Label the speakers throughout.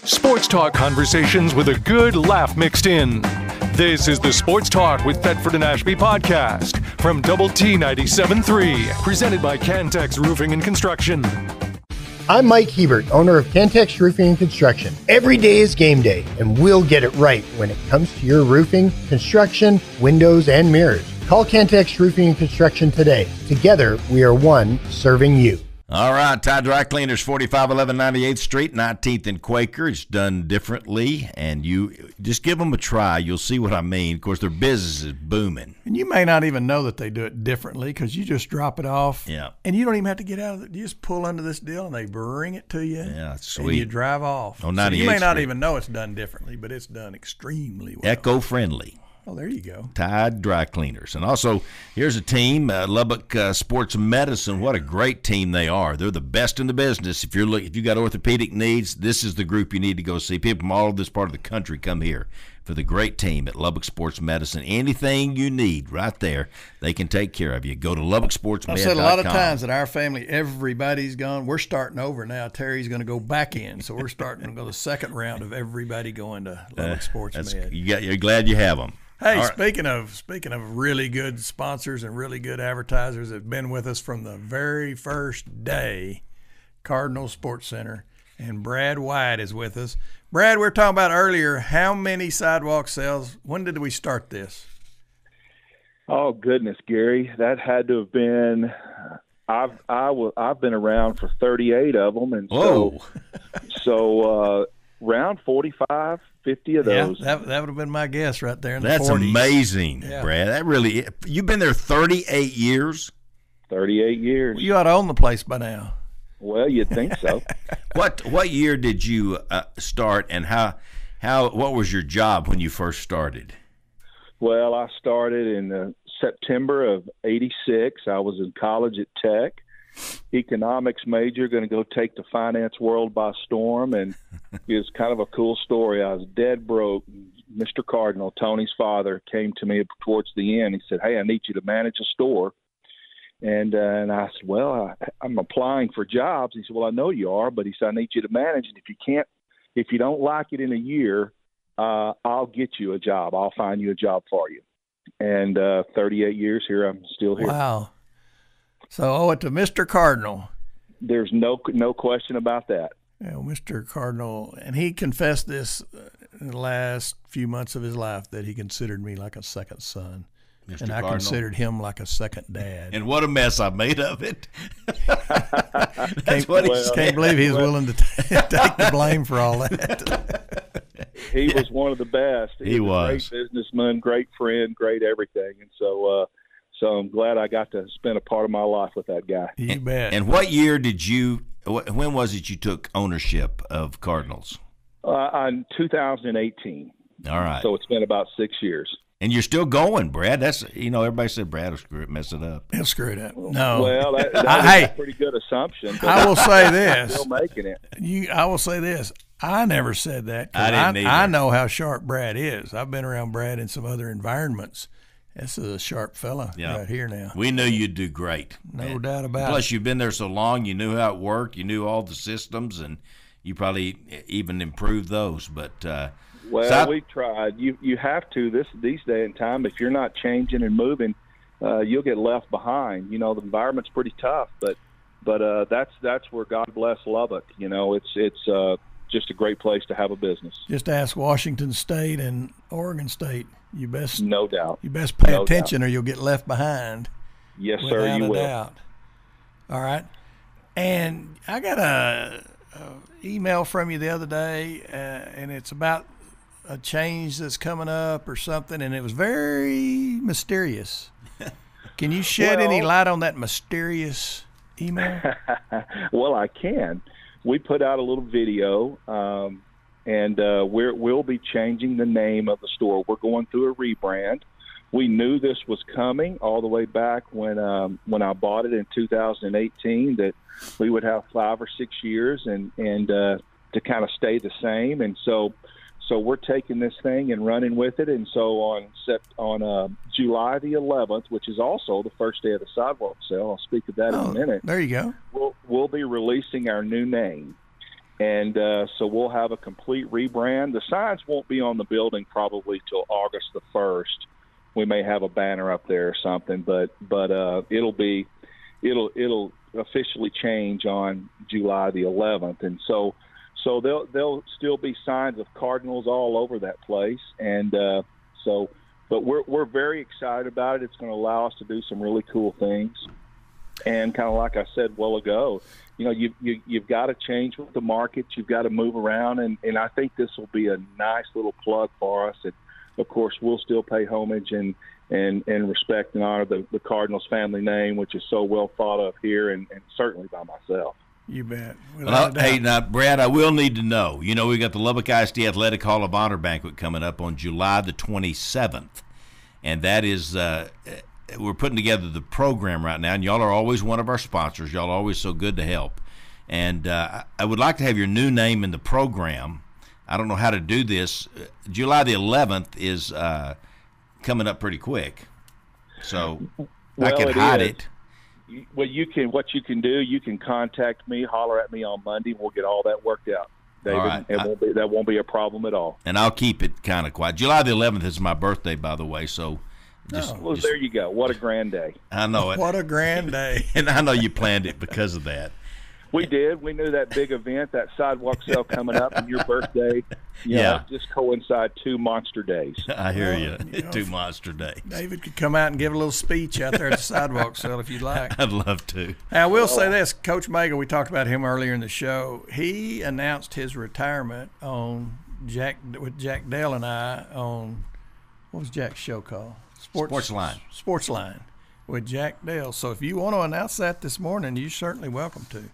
Speaker 1: Sports talk conversations with a good laugh mixed in. This is the Sports Talk with Thetford and Ashby podcast from Double T 97.3, presented by Cantex Roofing and Construction.
Speaker 2: I'm Mike Hebert, owner of Cantex Roofing and Construction. Every day is game day, and we'll get it right when it comes to your roofing, construction, windows, and mirrors. Call Cantex Roofing and Construction today. Together, we are one serving you.
Speaker 3: All right, Tide Dry Cleaners, 4511 98th Street, 19th and Quaker. It's done differently, and you just give them a try. You'll see what I mean. Of course, their business is booming.
Speaker 4: And you may not even know that they do it differently because you just drop it off.
Speaker 3: Yeah.
Speaker 4: And you don't even have to get out of it. You just pull under this deal, and they bring it to you.
Speaker 3: Yeah, it's sweet.
Speaker 4: And you drive off.
Speaker 3: On 98th
Speaker 4: so you may not
Speaker 3: Street.
Speaker 4: even know it's done differently, but it's done extremely well.
Speaker 3: Eco-friendly.
Speaker 4: Oh, there you go.
Speaker 3: Tide Dry Cleaners. And also, here's a team, Lubbock Sports Medicine. What a great team they are. They're the best in the business. If you got orthopedic needs, this is the group you need to go see. People from all over this part of the country come here for the great team at Lubbock Sports Medicine. Anything you need right there, they can take care of you. Go to LubbockSportsMed.com.
Speaker 4: I've said a lot of times that our family, everybody's gone. We're starting over now. Terry's going to go back in, so we're starting to go the second round of everybody going to Lubbock Sports Med.
Speaker 3: You're glad you have them.
Speaker 4: Hey,
Speaker 3: right.
Speaker 4: speaking of really good sponsors and really good advertisers that have been with us from the very first day, Cardinal Sports Center, and Brad Wyatt is with us. Brad, we were talking about earlier, how many sidewalk sales? When did we start this?
Speaker 5: Oh goodness, Gary, that had to have been. I've been around for 38 of them, and so around 45, 50 of those.
Speaker 4: Yeah, that would have been my guess right there in the 40s.
Speaker 3: That's amazing,
Speaker 4: yeah.
Speaker 3: Brad. That really, you've been there 38 years?
Speaker 5: 38 years.
Speaker 4: Well, you ought to own the place by now.
Speaker 5: Well, you'd think so.
Speaker 3: What year did you start, and what was your job when you first started?
Speaker 5: Well, I started in September of '86. I was in college at Tech. Economics major, going to go take the finance world by storm, and it was kind of a cool story. I was dead broke. Mr. Cardinal, Tony's father, came to me towards the end. He said, "Hey, I need you to manage a store." And I said, "Well, I'm applying for jobs." He said, "Well, I know you are, but he said, I need you to manage it. If you don't like it in a year, I'll get you a job. I'll find you a job for you." And 38 years here, I'm still here.
Speaker 4: Wow. So owe it to Mr. Cardinal.
Speaker 5: There's no question about that.
Speaker 4: Yeah, well, Mr. Cardinal, and he confessed this in the last few months of his life that he considered me like a second son.
Speaker 3: Mr.
Speaker 4: And I
Speaker 3: Cardinal.
Speaker 4: Considered him like a second dad.
Speaker 3: And what a mess I made of it. That's what he said.
Speaker 4: Can't believe he was willing to take the blame for all that.
Speaker 5: He was one of the best. He was a great businessman, great friend, great everything. And so I'm glad I got to spend a part of my life with that guy.
Speaker 4: You bet.
Speaker 3: And what year when was it you took ownership of Cardinals?
Speaker 5: In 2018.
Speaker 3: All right.
Speaker 5: So it's been about 6 years.
Speaker 3: And you're still going, Brad. That's everybody said Brad will mess it up.
Speaker 4: He'll screw it up. No.
Speaker 5: Well, that's a pretty good assumption.
Speaker 4: I will say this.
Speaker 5: Still making it.
Speaker 4: I will say this. I never said that.
Speaker 3: I didn't either.
Speaker 4: I know how sharp Brad is. I've been around Brad in some other environments. This is a sharp fella right here now.
Speaker 3: We knew you'd do great.
Speaker 4: No doubt about it.
Speaker 3: Plus, you've been there so long, you knew how it worked, you knew all the systems, and you probably even improved those. But
Speaker 5: we tried. You have to these days and time. If you're not changing and moving, you'll get left behind. The environment's pretty tough, but that's where God bless Lubbock. It's just a great place to have a business.
Speaker 4: Just ask Washington State and Oregon State.
Speaker 5: No doubt.
Speaker 4: You best pay attention, or you'll get left behind.
Speaker 5: Yes, sir. You will.
Speaker 4: Without a doubt. All right. And I got a email from you the other day, and it's about a change that's coming up or something, and it was very mysterious. Can you shed any light on that mysterious email?
Speaker 5: Well, I can. We put out a little video, and we'll be changing the name of the store. We're going through a rebrand. We knew this was coming all the way back when I bought it in 2018, that we would have 5 or 6 years and to kind of stay the same. And so we're taking this thing and running with it. And so on July the 11th, which is also the first day of the sidewalk sale, I'll speak of that in a minute.
Speaker 4: There you go.
Speaker 5: We'll be releasing our new name. And so we'll have a complete rebrand. The signs won't be on the building probably till August the 1st. We may have a banner up there or something, but it'll officially change on July the 11th. And so there'll still be signs of Cardinals all over that place. And but we're very excited about it. It's going to allow us to do some really cool things. And kind of like I said a while ago, you've got to change with the market. You've got to move around, and I think this will be a nice little plug for us. And of course, we'll still pay homage and respect and honor the Cardinals family name, which is so well thought of here, and certainly by myself.
Speaker 4: You bet.
Speaker 3: Hey, now, Brad, I will need to know. We got the Lubbock ISD Athletic Hall of Honor banquet coming up on July the 27th, and that is we're putting together the program right now, and y'all are always one of our sponsors. Y'all are always so good to help, and I would like to have your new name in the program. I don't know how to do this. July the 11th is coming up pretty quick, so I can hide it.
Speaker 5: Well, what you can do, you can contact me, holler at me on Monday, and we'll get all that worked out. David,
Speaker 3: all right.
Speaker 5: That won't be a problem at all.
Speaker 3: And I'll keep it kind of quiet. July the 11th is my birthday, by the way, so
Speaker 5: there you go. What a grand day.
Speaker 3: I know it.
Speaker 4: What a grand day.
Speaker 3: And I know you planned it because of that.
Speaker 5: We did. We knew that big event, that sidewalk sale coming up, and your birthday. Just coincide 2 monster days.
Speaker 3: I hear you. 2 monster days.
Speaker 4: David could come out and give a little speech out there at the sidewalk sale if you'd like.
Speaker 3: I'd love to.
Speaker 4: I will say this. Coach Mega, we talked about him earlier in the show. He announced his retirement with Jack Dale and I on, what was Jack's show called? Sportsline with Jack Dale. So if you want to announce that this morning, you're certainly welcome to.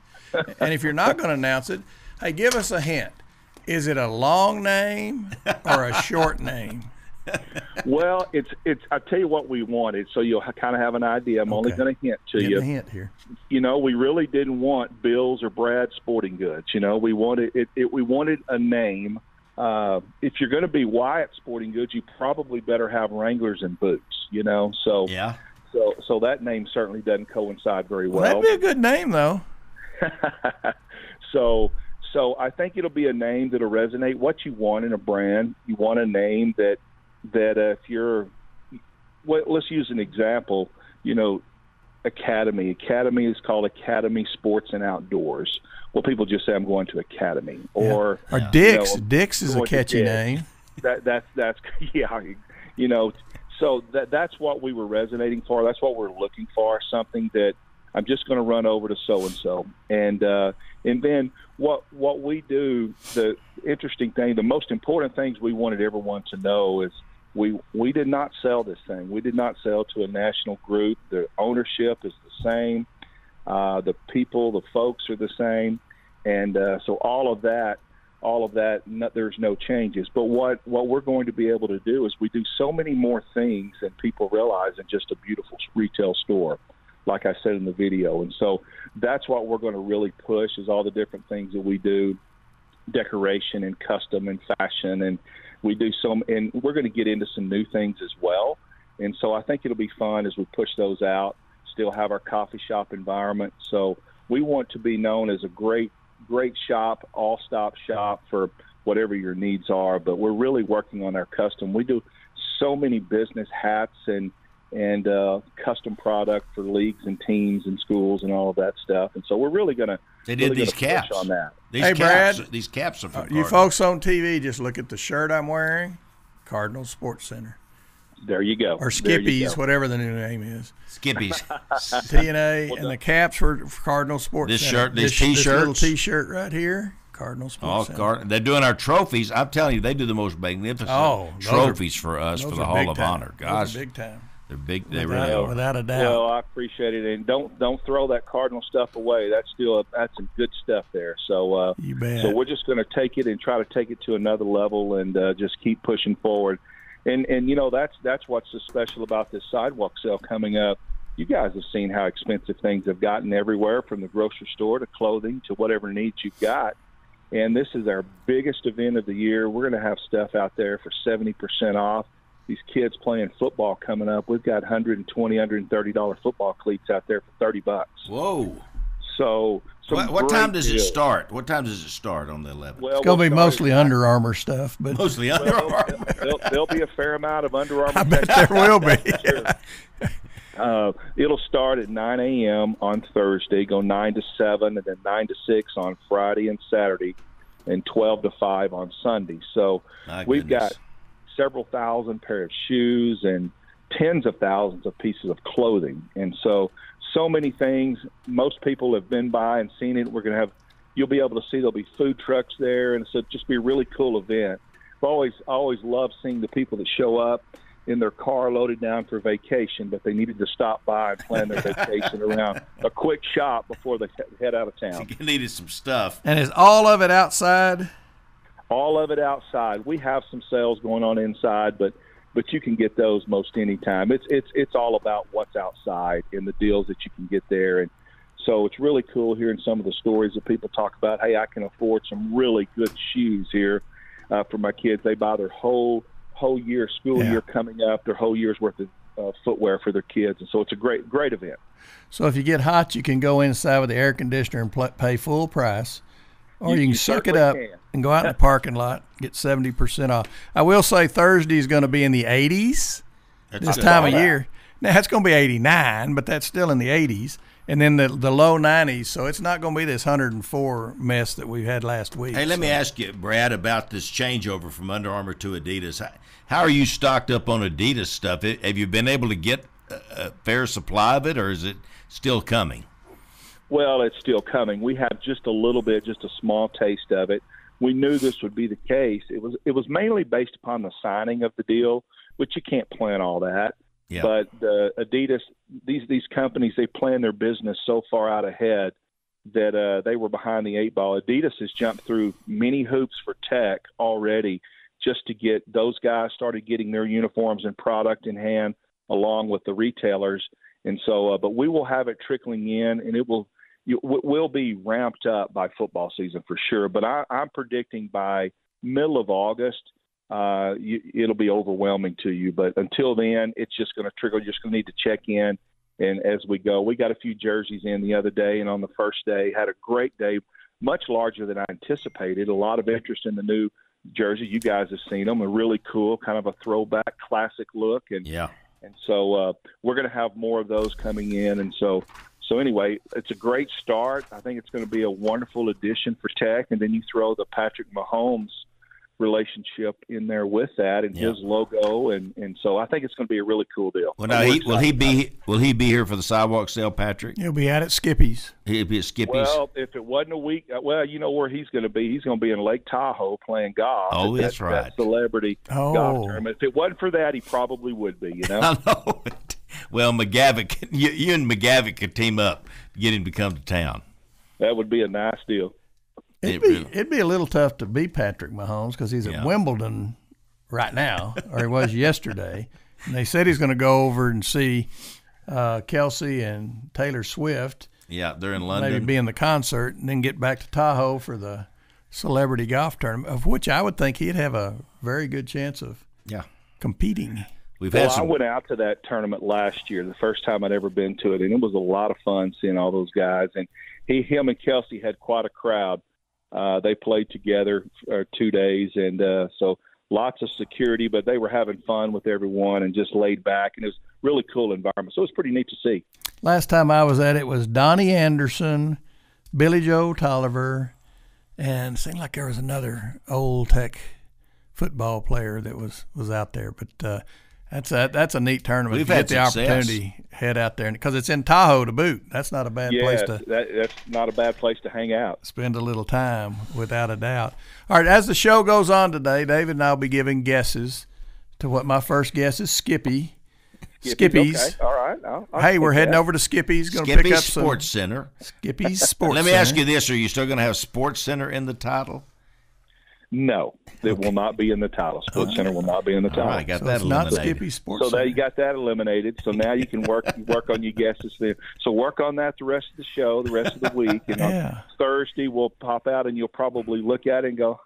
Speaker 4: And if you're not going to announce it, hey, give us a hint. Is it a long name or a short name?
Speaker 5: Well, it's. I tell you what we wanted, so you'll kind of have an idea. I'm only going to hint to you.
Speaker 4: Give a hint here.
Speaker 5: We really didn't want Bill's or Brad's Sporting Goods. We wanted it. We wanted a name. If you're going to be Wyatt Sporting Goods, you probably better have Wranglers and boots. So
Speaker 3: yeah.
Speaker 5: So that name certainly doesn't coincide very well.
Speaker 4: That'd be a good name, though.
Speaker 5: So I think it'll be a name that'll resonate. What you want in a brand, you want a name that if you're, let's use an example. Academy. Academy is called Academy Sports and Outdoors. Well, people just say I'm going to Academy, or
Speaker 4: Dick's. Dick's is a catchy name.
Speaker 5: That's So that's what we were resonating for. That's what we're looking for. Something that I'm just going to run over to so-and-so. And then what we do, the interesting thing, the most important things we wanted everyone to know is we did not sell this thing. We did not sell to a national group. The ownership is the same. The people, the folks are the same. And so all of that, there's no changes. But what we're going to be able to do is we do so many more things than people realize in just a beautiful retail store, like I said in the video. And so that's what we're going to really push is all the different things that we do, decoration and custom and fashion. And we do and we're going to get into some new things as well. And so I think it'll be fun as we push those out, still have our coffee shop environment. So we want to be known as a great shop, all-stop shop for whatever your needs are. But we're really working on our custom. We do so many business hats and custom product for leagues and teams and schools and all of that stuff. And so we're really going to
Speaker 3: these caps
Speaker 5: on that.
Speaker 4: Brad,
Speaker 3: these caps are from
Speaker 4: you folks on TV, just look at the shirt I'm wearing, Cardinal Sports Center.
Speaker 5: There you go.
Speaker 4: Or Skippy's, whatever the new name is.
Speaker 3: Skippy's.
Speaker 4: TNA, and the caps for Cardinal Sports Center.
Speaker 3: This T-shirts.
Speaker 4: This little T-shirt right here, Cardinal Sports Center.
Speaker 3: They're doing our trophies. I'm telling you, they do the most magnificent trophies for us for the Hall of Honor. Gosh,
Speaker 4: big time.
Speaker 3: They're big. They really are.
Speaker 4: Without a doubt.
Speaker 5: Well, I appreciate it, and don't throw that Cardinal stuff away. That's some good stuff there. So
Speaker 4: you bet.
Speaker 5: So we're just going to take it and try to take it to another level, and just keep pushing forward. And that's what's so special about this sidewalk sale coming up. You guys have seen how expensive things have gotten everywhere, from the grocery store to clothing to whatever needs you've got. And this is our biggest event of the year. We're going to have stuff out there for 70% off. These kids playing football coming up, we've got $120, $130 football cleats out there for $30.
Speaker 3: Whoa!
Speaker 5: So
Speaker 3: what time does
Speaker 5: deals.
Speaker 3: it start? What time does it start on the 11th?
Speaker 5: Well,
Speaker 4: It's going to be mostly Under Armour stuff, but
Speaker 3: Mostly Under Armour.
Speaker 5: There'll be a fair amount of Under Armour.
Speaker 4: I bet there will be.
Speaker 5: It'll start at 9 a.m. on Thursday, go 9 to 7, and then 9 to 6 on Friday and Saturday, and 12 to 5 on Sunday. So we've got several thousand pair of shoes and tens of thousands of pieces of clothing. And so many things. Most people have been by and seen it. You'll be able to see there'll be food trucks there, and so just be a really cool event. I've always loved seeing the people that show up in their car loaded down for vacation, but they needed to stop by and plan their vacation around a quick shop before they head out of town.
Speaker 3: You needed some stuff.
Speaker 4: And is all of it outside?
Speaker 5: All of it outside. We have some sales going on inside, but you can get those most any time. It's all about what's outside and the deals that you can get there. And so it's really cool hearing some of the stories that people talk about. Hey, I can afford some really good shoes here for my kids. They buy their whole year, school year coming up, their whole year's worth of footwear for their kids. And so it's a great event.
Speaker 4: So if you get hot, you can go inside with the air conditioner and pay full price. Or you can suck it up and go out in the parking lot, get 70% off. I will say Thursday is going to be in the 80s this time of year. Now, it's going to be 89, but that's still in the 80s. And then the low 90s, so it's not going to be this 104 mess that we had last week.
Speaker 3: Hey, let me ask you, Brad, about this changeover from Under Armour to Adidas. How are you stocked up on Adidas stuff? Have you been able to get a fair supply of it, or is it still coming?
Speaker 5: Well, it's still coming. We have just a little bit, just a small taste of it. We knew this would be the case. It was mainly based upon the signing of the deal, which you can't plan all that. Yeah. But Adidas, these companies, they plan their business so far out ahead that they were behind the eight ball. Adidas has jumped through many hoops for tech already just to get those guys started getting their uniforms and product in hand along with the retailers. And so, but we will have it trickling in, and it will be ramped up by football season for sure. But I'm predicting by middle of August, it'll be overwhelming to you. But until then, it's just going to trickle. You're just going to need to check in, and as we go, we got a few jerseys in the other day, and on the first day had a great day, much larger than I anticipated. A lot of interest in the new jersey. You guys have seen them. They're really cool, kind of a throwback, classic look, and
Speaker 3: yeah.
Speaker 5: And so we're going to have more of those coming in. And so anyway, it's a great start. I think it's going to be a wonderful addition for Tech. And then you throw the Patrick Mahomes relationship in there with that and his logo. And so I think it's going to be a really cool deal.
Speaker 3: Well, now, will he be here for the sidewalk sale, Patrick?
Speaker 4: He'll be out at Skippy's.
Speaker 3: He'll be at Skippy's.
Speaker 5: Well, if it wasn't a week, well, you know where he's going to be. He's going to be in Lake Tahoe playing golf.
Speaker 3: Oh, that's right.
Speaker 5: That celebrity golf tournament. If it wasn't for that, he probably would be, you know?
Speaker 3: I know it. Well, McGavick, you and McGavick could team up to get him to come to town.
Speaker 5: That would be a nice deal.
Speaker 4: It'd be a little tough to beat Patrick Mahomes because he's at Wimbledon right now, or he was yesterday. And they said he's going to go over and see Kelsey and Taylor Swift.
Speaker 3: Yeah, they're in London.
Speaker 4: Maybe be in the concert and then get back to Tahoe for the celebrity golf tournament, of which I would think he'd have a very good chance of competing.
Speaker 5: I went out to that tournament last year, the first time I'd ever been to it, and it was a lot of fun seeing all those guys. And him and Kelsey had quite a crowd. They played together 2 days, and so lots of security, but they were having fun with everyone and just laid back, and it was a really cool environment. So it was pretty neat to see.
Speaker 4: Last time I was at it was Donnie Anderson, Billy Joe Tolliver, and it seemed like there was another old Tech football player that was out there. But that's a neat tournament.
Speaker 3: We've
Speaker 4: had
Speaker 3: the
Speaker 4: opportunity head out there because it's in Tahoe to boot. That's not a bad place to.
Speaker 5: That's not a bad place to hang out.
Speaker 4: Spend a little time, without a doubt. All right, as the show goes on today, David and I will be giving guesses to what my first guess is. Skippy's.
Speaker 5: Okay. All right.
Speaker 4: Hey, we're heading over to Skippy's. Going to pick up some
Speaker 3: Sports Center.
Speaker 4: Skippy's Sports Center.
Speaker 3: Let me ask you this: are you still going to have Sports Center in the title?
Speaker 5: No, it will not be in the title. Sports Center will not be in the title.
Speaker 3: I got that eliminated.
Speaker 4: Not Skippy's Sports Center.
Speaker 5: So you got that eliminated. So now you can work on your guesses there. So work on that the rest of the show, the rest of the week. And on Thursday we'll pop out, and you'll probably look at it and go,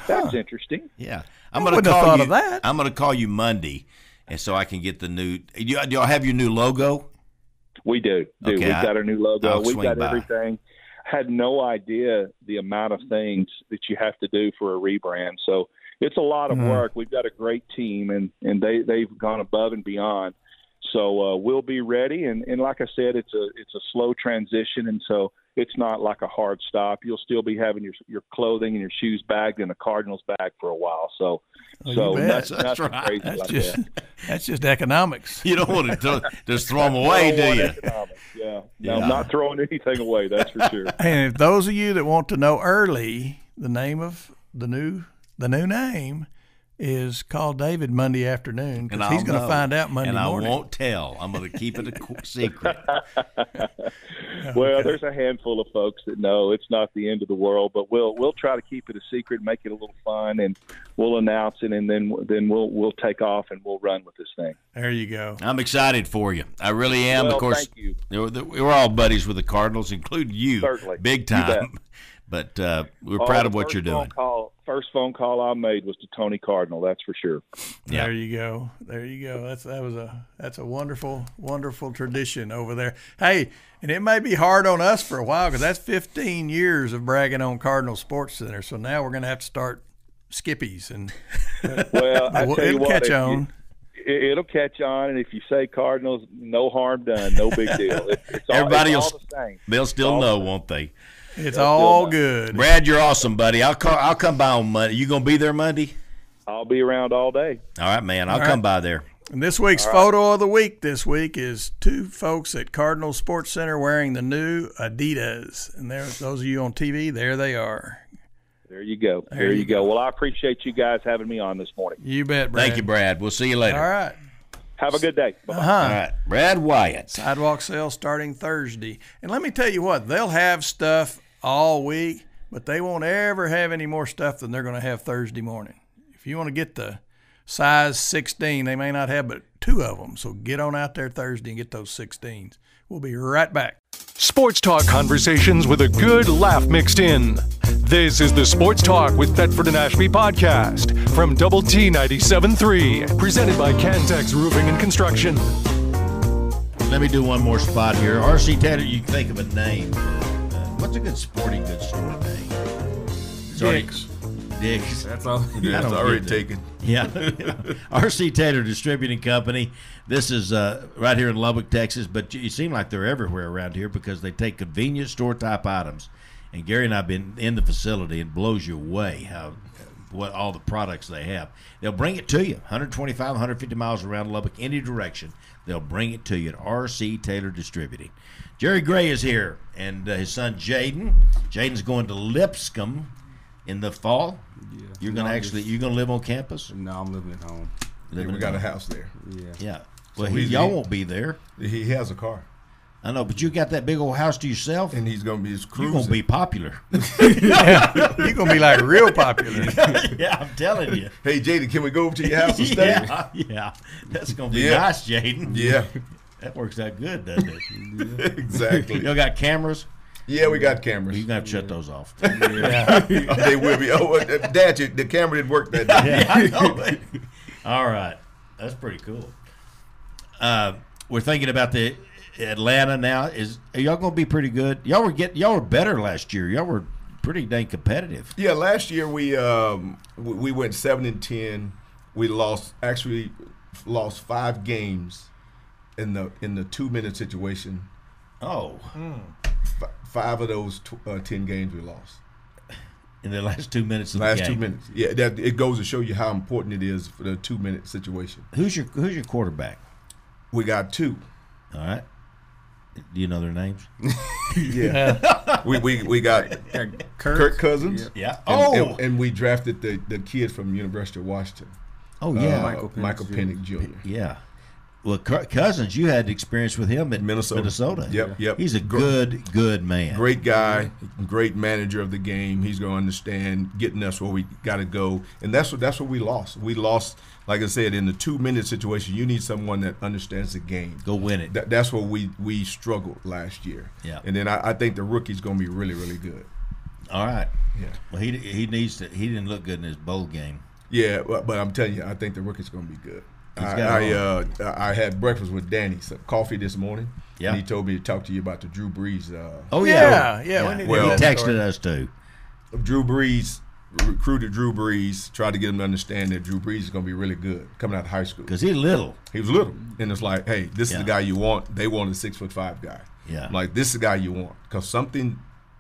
Speaker 5: that's interesting.
Speaker 3: Yeah,
Speaker 4: I'm going to
Speaker 3: call you Monday, and so I can get the new. Do y'all have your new logo?
Speaker 5: We do.
Speaker 3: Okay,
Speaker 5: We've got our new logo.
Speaker 3: I'll
Speaker 5: We've
Speaker 3: swing
Speaker 5: got
Speaker 3: by.
Speaker 5: everything. Had no idea the amount of things that you have to do for a rebrand. So it's a lot of work. We've got a great team, and they've gone above and beyond. So we'll be ready. And like I said, it's a slow transition, and so it's not like a hard stop. You'll still be having your clothing and your shoes bagged in a Cardinals bag for a while. So
Speaker 4: that's
Speaker 5: nothing
Speaker 3: right.
Speaker 5: crazy
Speaker 4: That's
Speaker 5: like
Speaker 4: just
Speaker 5: that.
Speaker 4: that's just economics.
Speaker 3: You don't want to just throw them away, do you?
Speaker 5: Economics, yeah. No, I'm not throwing anything away, that's for sure.
Speaker 4: And if those of you that want to know early, the name of the new name is Call David Monday afternoon, because he's going to find out Monday morning.
Speaker 3: And I won't tell. I'm going to keep it a secret.
Speaker 5: Well, there's a handful of folks that know it's not the end of the world, but we'll try to keep it a secret, make it a little fun, and we'll announce it, and then we'll take off and we'll run with this thing.
Speaker 4: There you go.
Speaker 3: I'm excited for you. I really am.
Speaker 5: Well,
Speaker 3: of course,
Speaker 5: thank you.
Speaker 3: We're all buddies with the Cardinals, including you,
Speaker 5: Certainly.
Speaker 3: big
Speaker 5: You bet.
Speaker 3: But we're proud of what you're doing.
Speaker 5: First phone call I made was to Tony Cardinal. That's for sure.
Speaker 3: Yeah.
Speaker 4: There you go. There you go. That's a wonderful, wonderful tradition over there. Hey, and it may be hard on us for a while, because that's 15 years of bragging on Cardinal Sports Center. So now we're going to have to start skippies, and
Speaker 5: Well, I tell you
Speaker 4: it'll
Speaker 5: what,
Speaker 4: catch on.
Speaker 5: It'll catch on, and if you say Cardinals, no harm done, no big deal.
Speaker 3: Everybody
Speaker 5: it's
Speaker 3: will.
Speaker 5: all the same.
Speaker 3: They'll still know, won't they?
Speaker 4: It's all good.
Speaker 3: Brad, you're awesome, buddy. I'll come by on Monday. You gonna be there Monday?
Speaker 5: I'll be around all day.
Speaker 3: All right, man. I'll
Speaker 4: All
Speaker 3: come
Speaker 4: right.
Speaker 3: by there.
Speaker 4: And this week's photo of the week this week is two folks at Cardinal Sports Center wearing the new Adidas. And there, those of you on TV, there they are.
Speaker 5: There you go. There you go. Well, I appreciate you guys having me on this morning.
Speaker 4: You bet, Brad.
Speaker 3: Thank you, Brad. We'll see you later.
Speaker 4: All right.
Speaker 5: Have a good day. Bye-bye.
Speaker 3: All right, Brad Wyatt.
Speaker 4: Sidewalk sale starting Thursday. And let me tell you what, they'll have stuff all week, but they won't ever have any more stuff than they're going to have Thursday morning. If you want to get the size 16, they may not have but two of them. So get on out there Thursday and get those 16s. We'll be right back.
Speaker 1: Sports talk conversations with a good laugh mixed in. This is the Sports Talk with Thetford and Ashby podcast from Double T 97.3, presented by Cantex Roofing and Construction.
Speaker 3: Let me do one more spot here. R.C. Taylor, you can think of a name. What's a good sporting goods store name?
Speaker 4: Dick's.
Speaker 3: Dick's.
Speaker 6: That's all.
Speaker 3: I
Speaker 6: Yeah, it's
Speaker 3: don't
Speaker 6: already
Speaker 3: get that.
Speaker 6: taken.
Speaker 3: Yeah. R.C. Taylor Distributing Company. This is right here in Lubbock, Texas, but you seem like they're everywhere around here because they take convenience store type items. And Gary and I have been in the facility, and it blows you away what all the products they have. They'll bring it to you, 125, 150 miles around Lubbock, any direction. They'll bring it to you at R.C. Taylor Distributing. Jerry Gray is here, and his son Jaden. Jaden's going to Lipscomb in the fall.
Speaker 6: Yeah.
Speaker 3: You're gonna live on campus?
Speaker 6: No, I'm living at home.
Speaker 3: Living
Speaker 6: we
Speaker 3: at
Speaker 6: got
Speaker 3: home.
Speaker 6: a house there. Yeah.
Speaker 3: Yeah. Well,
Speaker 6: So
Speaker 3: y'all won't be there.
Speaker 6: He has a car,
Speaker 3: I know, but you got that big old house to yourself.
Speaker 6: and he's gonna be
Speaker 3: You're
Speaker 6: cruising.
Speaker 3: gonna be popular.
Speaker 4: You're going to be like real popular.
Speaker 3: Yeah, I'm telling you.
Speaker 6: Hey, Jaden, can we go over to your house and stay?
Speaker 3: Yeah. That's gonna be
Speaker 6: Yeah.
Speaker 3: nice, Jaden.
Speaker 6: Yeah,
Speaker 3: That works out good, doesn't it?
Speaker 6: exactly.
Speaker 3: Y'all got cameras?
Speaker 6: Yeah, we got cameras.
Speaker 3: You're gonna have to shut those off.
Speaker 6: They will be. Oh, Dad, the camera didn't work that day.
Speaker 3: Yeah, I know. All right, that's pretty cool. We're thinking about the Atlanta now. Are y'all gonna be pretty good? Y'all were better last year. Y'all were pretty dang competitive.
Speaker 6: Yeah, last year we went 7-10. We lost 5 games in the 2-minute situation.
Speaker 3: Oh,
Speaker 6: 5 of those 10 games we lost.
Speaker 3: in the last 2 minutes of
Speaker 6: Last
Speaker 3: the game.
Speaker 6: 2 minutes. Yeah, it goes to show you how important it is for the 2-minute situation.
Speaker 3: Who's your quarterback?
Speaker 6: We got 2.
Speaker 3: All right. Do you know their names?
Speaker 6: Yeah. we got Kirk Cousins.
Speaker 3: Yeah.
Speaker 6: And we drafted the kid from University of Washington.
Speaker 3: Oh yeah.
Speaker 6: Michael Penix Jr.
Speaker 3: Yeah. Well, Cousins, you had experience with him at Minnesota.
Speaker 6: Yep.
Speaker 3: He's a good man.
Speaker 6: Great guy, great manager of the game. He's going to understand getting us where we got to go, and that's what we lost. We lost, like I said, in the 2-minute situation. You need someone that understands the game.
Speaker 3: Go win it.
Speaker 6: That's where we struggled last year.
Speaker 3: Yeah.
Speaker 6: And then I think the rookie's going to be really, really good.
Speaker 3: All right.
Speaker 6: Yeah.
Speaker 3: Well, he needs to. He didn't look good in his bowl game.
Speaker 6: Yeah, but I'm telling you, I think the rookie's going to be good.
Speaker 3: He's got
Speaker 6: I had breakfast with Danny, some coffee this morning,
Speaker 3: Yeah.
Speaker 6: And he told me to talk to you about the Drew Brees.
Speaker 3: Oh,
Speaker 4: yeah.
Speaker 3: We
Speaker 4: need to
Speaker 3: he
Speaker 4: hear that
Speaker 3: texted
Speaker 4: story.
Speaker 3: us, too.
Speaker 6: Drew Brees recruited Drew Brees, tried to get him to understand that Drew Brees is going to be really good coming out of high school.
Speaker 3: Because he's little.
Speaker 6: He was little. And it's like, hey, this is the guy you want. They want a 6'5" guy.
Speaker 3: Yeah.
Speaker 6: I'm like, this is the guy you want. Because something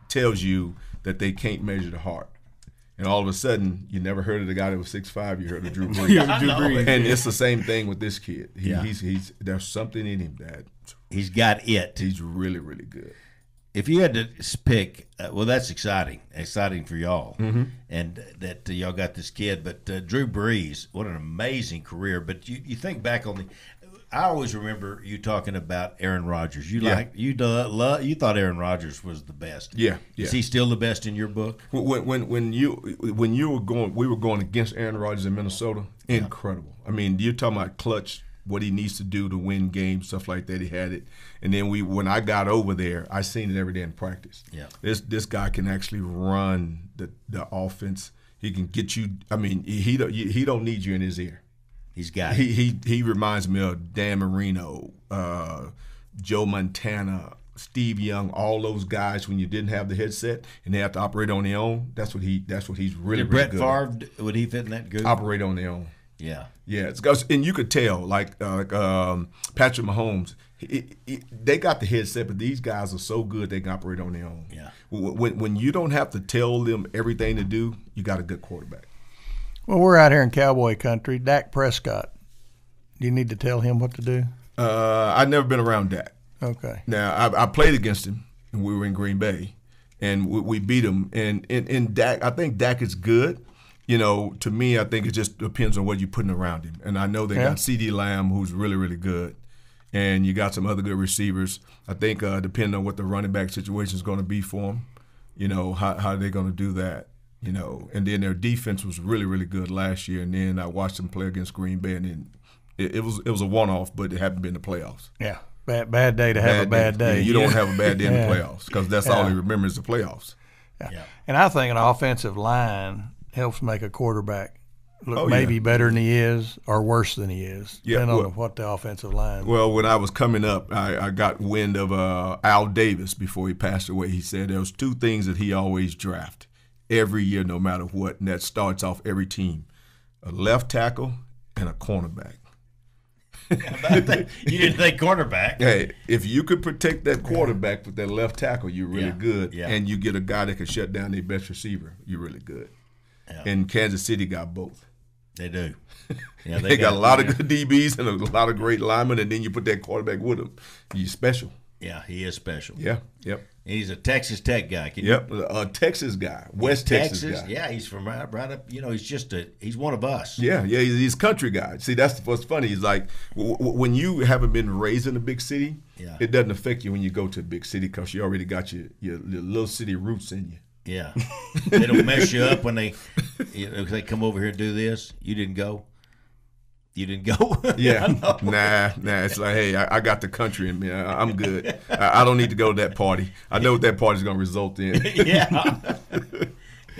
Speaker 6: tells you that they can't measure the heart. And all of a sudden, you never heard of the guy that was 6'5", you heard of Drew Brees. And it's the same thing with this kid. He's there's something in him that
Speaker 3: he's got it.
Speaker 6: He's really, really good.
Speaker 3: If you had to pick, well, that's exciting for y'all, and that y'all got this kid. But Drew Brees, what an amazing career. But you think back on I always remember you talking about Aaron Rodgers. You thought Aaron Rodgers was the best.
Speaker 6: Yeah.
Speaker 3: Is he still the best in your book?
Speaker 6: When you were going, we were going against Aaron Rodgers in Minnesota. Incredible. I mean, you're talking about clutch. What he needs to do to win games, stuff like that. He had it, and then when I got over there, I seen it every day in practice.
Speaker 3: Yeah,
Speaker 6: this guy can actually run the offense. He can get you. I mean, he don't need you in his ear.
Speaker 3: He's got
Speaker 6: it. He reminds me of Dan Marino, Joe Montana, Steve Young, all those guys when you didn't have the headset and they have to operate on their own. That's what he's really,
Speaker 3: Did
Speaker 6: really
Speaker 3: Brett
Speaker 6: good.
Speaker 3: Favre, would he fit in that group?
Speaker 6: Operate on their own.
Speaker 3: Yeah.
Speaker 6: Yeah, and you could tell, like Patrick Mahomes, they got the headset, but these guys are so good they can operate on their own.
Speaker 3: Yeah.
Speaker 6: When you don't have to tell them everything to do, you got a good quarterback.
Speaker 4: Well, we're out here in cowboy country. Dak Prescott, do you need to tell him what to do?
Speaker 6: I've never been around Dak.
Speaker 4: Okay.
Speaker 6: Now, I played against him, and we were in Green Bay, and we beat him. And Dak, I think Dak is good. You know, to me, I think it just depends on what you're putting around him. And I know they got CeeDee Lamb, who's really, really good. And you got some other good receivers. I think depending on what the running back situation is going to be for them, you know, how they're going to do that, you know. And then their defense was really, really good last year. And then I watched them play against Green Bay, and then it was a one-off, but it hadn't been the playoffs.
Speaker 4: Yeah, bad day to have a bad day.
Speaker 6: Yeah, you don't have a bad day in the playoffs because that's all he remembers the playoffs.
Speaker 4: Yeah. And I think an offensive line helps make a quarterback look maybe better than he is or worse than he is, depending on what the offensive line.
Speaker 6: Well, when I was coming up, I got wind of Al Davis before he passed away. He said there was two things that he always draft every year, no matter what, and that starts off every team: a left tackle and a cornerback.
Speaker 3: You didn't think cornerback.
Speaker 6: Hey, if you could protect that quarterback with that left tackle, you're really good.
Speaker 3: Yeah.
Speaker 6: And you get a guy that can shut down their best receiver, you're really good.
Speaker 3: Yeah.
Speaker 6: And Kansas City got both.
Speaker 3: They do. Yeah,
Speaker 6: they got a lot of good DBs and a lot of great linemen, and then you put that quarterback with them. You're special.
Speaker 3: Yeah, he is special.
Speaker 6: Yeah, yep.
Speaker 3: And he's a Texas Tech guy.
Speaker 6: A Texas guy, West Texas guy.
Speaker 3: Yeah, he's from right up. You know, he's one of us.
Speaker 6: Yeah, he's a country guy. See, that's what's funny. He's like when you haven't been raised in a big city, it doesn't affect you when you go to a big city because you already got your little city roots in you.
Speaker 3: Yeah, they don't mess you up when they come over here and do this. You didn't go.
Speaker 6: Yeah, nah. It's like, hey, I got the country in me. I'm good. I don't need to go to that party. I know what that party's going to result in.
Speaker 3: Yeah.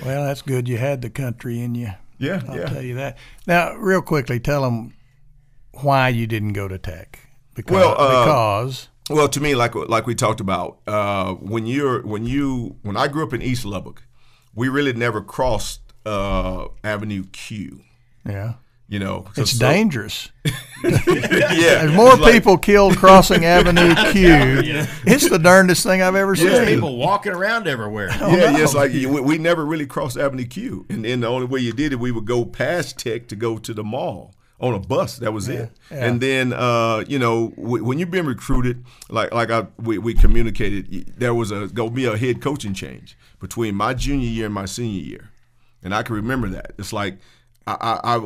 Speaker 4: Well, that's good. You had the country in you.
Speaker 6: Yeah,
Speaker 4: I'll tell you that. Now, real quickly, tell them why you didn't go to Tech. Because.
Speaker 6: Well, to me, like we talked about, when I grew up in East Lubbock, we really never crossed Avenue Q.
Speaker 4: Yeah.
Speaker 6: You know,
Speaker 4: it's dangerous.
Speaker 6: Yeah,
Speaker 4: there's more people killed crossing Avenue Q. It's the darndest thing I've ever seen.
Speaker 3: There's people walking around everywhere.
Speaker 6: It's like we never really crossed Avenue Q, and then the only way you did it, we would go past Tech to go to the mall on a bus. That was it. Yeah. And then when you've been recruited, we communicated, there was going to be a head coaching change between my junior year and my senior year, and I can remember that. It's like. I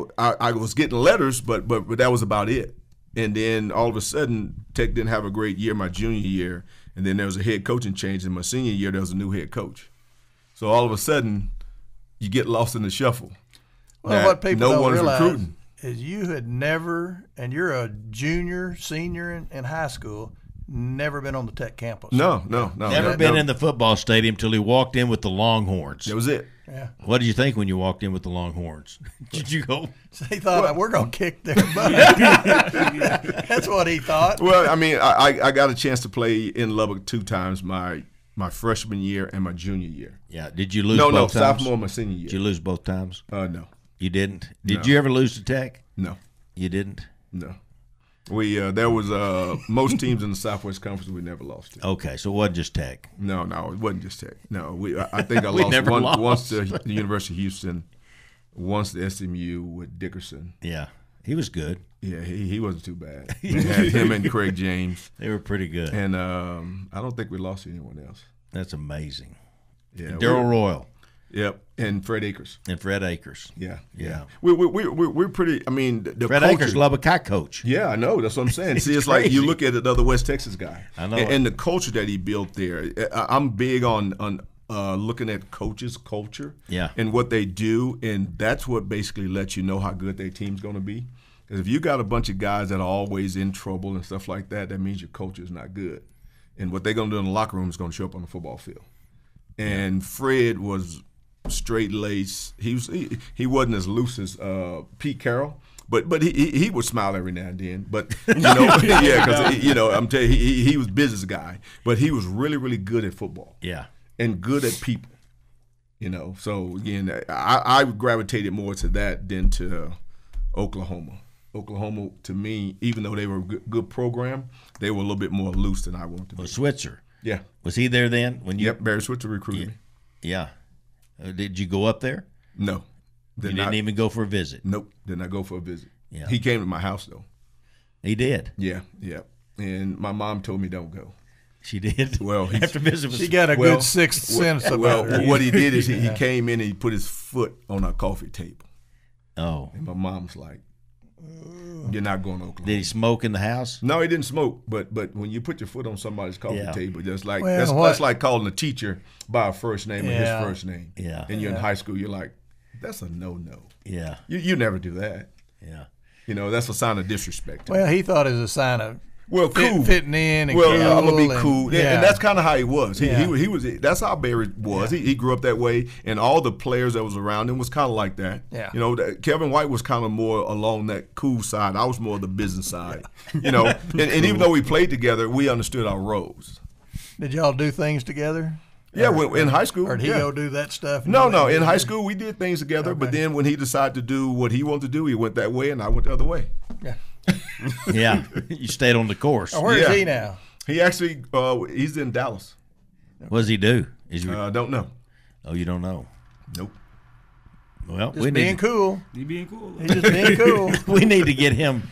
Speaker 6: was getting letters, but that was about it. And then all of a sudden, Tech didn't have a great year my junior year, and then there was a head coaching change. In my senior year, there was a new head coach. So all of a sudden, you get lost in the shuffle.
Speaker 4: Well, what people don't realize is you had never, and you're a junior, senior in high school, never been on the Tech campus.
Speaker 6: No.
Speaker 3: Never been in the football stadium till he walked in with the Longhorns.
Speaker 6: That was it.
Speaker 4: Yeah.
Speaker 3: What did you think when you walked in with the Longhorns? Did you go?
Speaker 4: So he thought we're going to kick their butt. That's what he thought.
Speaker 6: Well, I mean, I got a chance to play in Lubbock 2 times, my freshman year and my junior year.
Speaker 3: Yeah. Did you lose both times?
Speaker 6: No, sophomore and my senior year.
Speaker 3: Did you lose both times?
Speaker 6: No.
Speaker 3: You didn't? Did you ever lose to Tech?
Speaker 6: No.
Speaker 3: You didn't?
Speaker 6: No. There was most teams in the Southwest Conference we never lost to.
Speaker 3: Okay, so it wasn't just Tech.
Speaker 6: No, it wasn't just Tech. No, I think I
Speaker 3: We
Speaker 6: lost
Speaker 3: never lost.
Speaker 6: once to the University of Houston, once to SMU with Dickerson.
Speaker 3: Yeah, he was good.
Speaker 6: Yeah, he wasn't too bad. We had him and Craig James.
Speaker 3: They were pretty good.
Speaker 6: And I don't think we lost to anyone else.
Speaker 3: That's amazing.
Speaker 6: Yeah,
Speaker 3: Darryl Royal.
Speaker 6: Yep, and Fred Akers.
Speaker 3: And Fred Akers.
Speaker 6: Yeah.
Speaker 3: We're
Speaker 6: pretty. I mean, the
Speaker 3: Fred
Speaker 6: culture,
Speaker 3: Akers, Lubbock High coach.
Speaker 6: Yeah, I know. That's what I'm saying. See, it's
Speaker 3: crazy.
Speaker 6: like you look at another West Texas guy.
Speaker 3: I know.
Speaker 6: And the culture that he built there. I'm big on looking at coaches' culture.
Speaker 3: Yeah.
Speaker 6: And what they do, and that's what basically lets you know how good their team's going to be. Because if you got a bunch of guys that are always in trouble and stuff like that, that means your culture is not good. And what they're going to do in the locker room is going to show up on the football field. And Fred was straight lace. He wasn't as loose as Pete Carroll, but he would smile every now and then. But because I'm telling you, he was a business guy, but he was really really good at football.
Speaker 3: Yeah,
Speaker 6: and good at people. So again, I gravitated more to that than to Oklahoma. Oklahoma, to me, even though they were a good program, they were a little bit more loose than I wanted to be.
Speaker 3: Well, Switzer.
Speaker 6: Yeah.
Speaker 3: Was he there then?
Speaker 6: Yep, Barry Switzer recruited me.
Speaker 3: Yeah. Did you go up there?
Speaker 6: No.
Speaker 3: You didn't even go for a visit?
Speaker 6: Nope, did not go for a visit.
Speaker 3: Yeah.
Speaker 6: He came to my house, though.
Speaker 3: He did?
Speaker 6: Yeah. And my mom told me don't go.
Speaker 3: She did?
Speaker 6: Well,
Speaker 3: after visit was
Speaker 4: she got a good sixth sense about her.
Speaker 6: What he did is he came in and he put his foot on our coffee table.
Speaker 3: Oh.
Speaker 6: And my mom's like, you're not going to Oklahoma.
Speaker 3: Did he smoke in the house?
Speaker 6: No, he didn't smoke. But when you put your foot on somebody's coffee table, that's like that's like calling a teacher by a first name or his first name.
Speaker 3: Yeah.
Speaker 6: And you're in high school, you're like, that's a no-no.
Speaker 3: Yeah.
Speaker 6: You never do that.
Speaker 3: Yeah.
Speaker 6: That's a sign of disrespect.
Speaker 4: Well, he thought it was a sign of
Speaker 6: cool.
Speaker 4: fitting in. And
Speaker 6: cool I'm gonna be
Speaker 4: and,
Speaker 6: cool,
Speaker 4: yeah.
Speaker 6: and that's kind of how he was. He was. That's how Barry was. Yeah. He grew up that way, and all the players that was around him was kind of like that.
Speaker 4: Yeah.
Speaker 6: Kevin White was kind of more along that cool side. I was more the business side. And even though we played together, we understood our roles.
Speaker 4: Did y'all do things together?
Speaker 6: Yeah, in high school.
Speaker 4: Or did he go do that stuff?
Speaker 6: No. In high school, we did things together. Okay. But then when he decided to do what he wanted to do, he went that way, and I went the other way.
Speaker 4: Yeah.
Speaker 3: Yeah, you stayed on the course.
Speaker 4: Where is he now?
Speaker 6: He actually he's in Dallas.
Speaker 3: What does he do?
Speaker 6: Don't know.
Speaker 3: Oh, you don't know?
Speaker 6: Nope.
Speaker 3: Well,
Speaker 4: just being cool.
Speaker 7: He being cool.
Speaker 4: He's just being cool.
Speaker 3: We need to get him.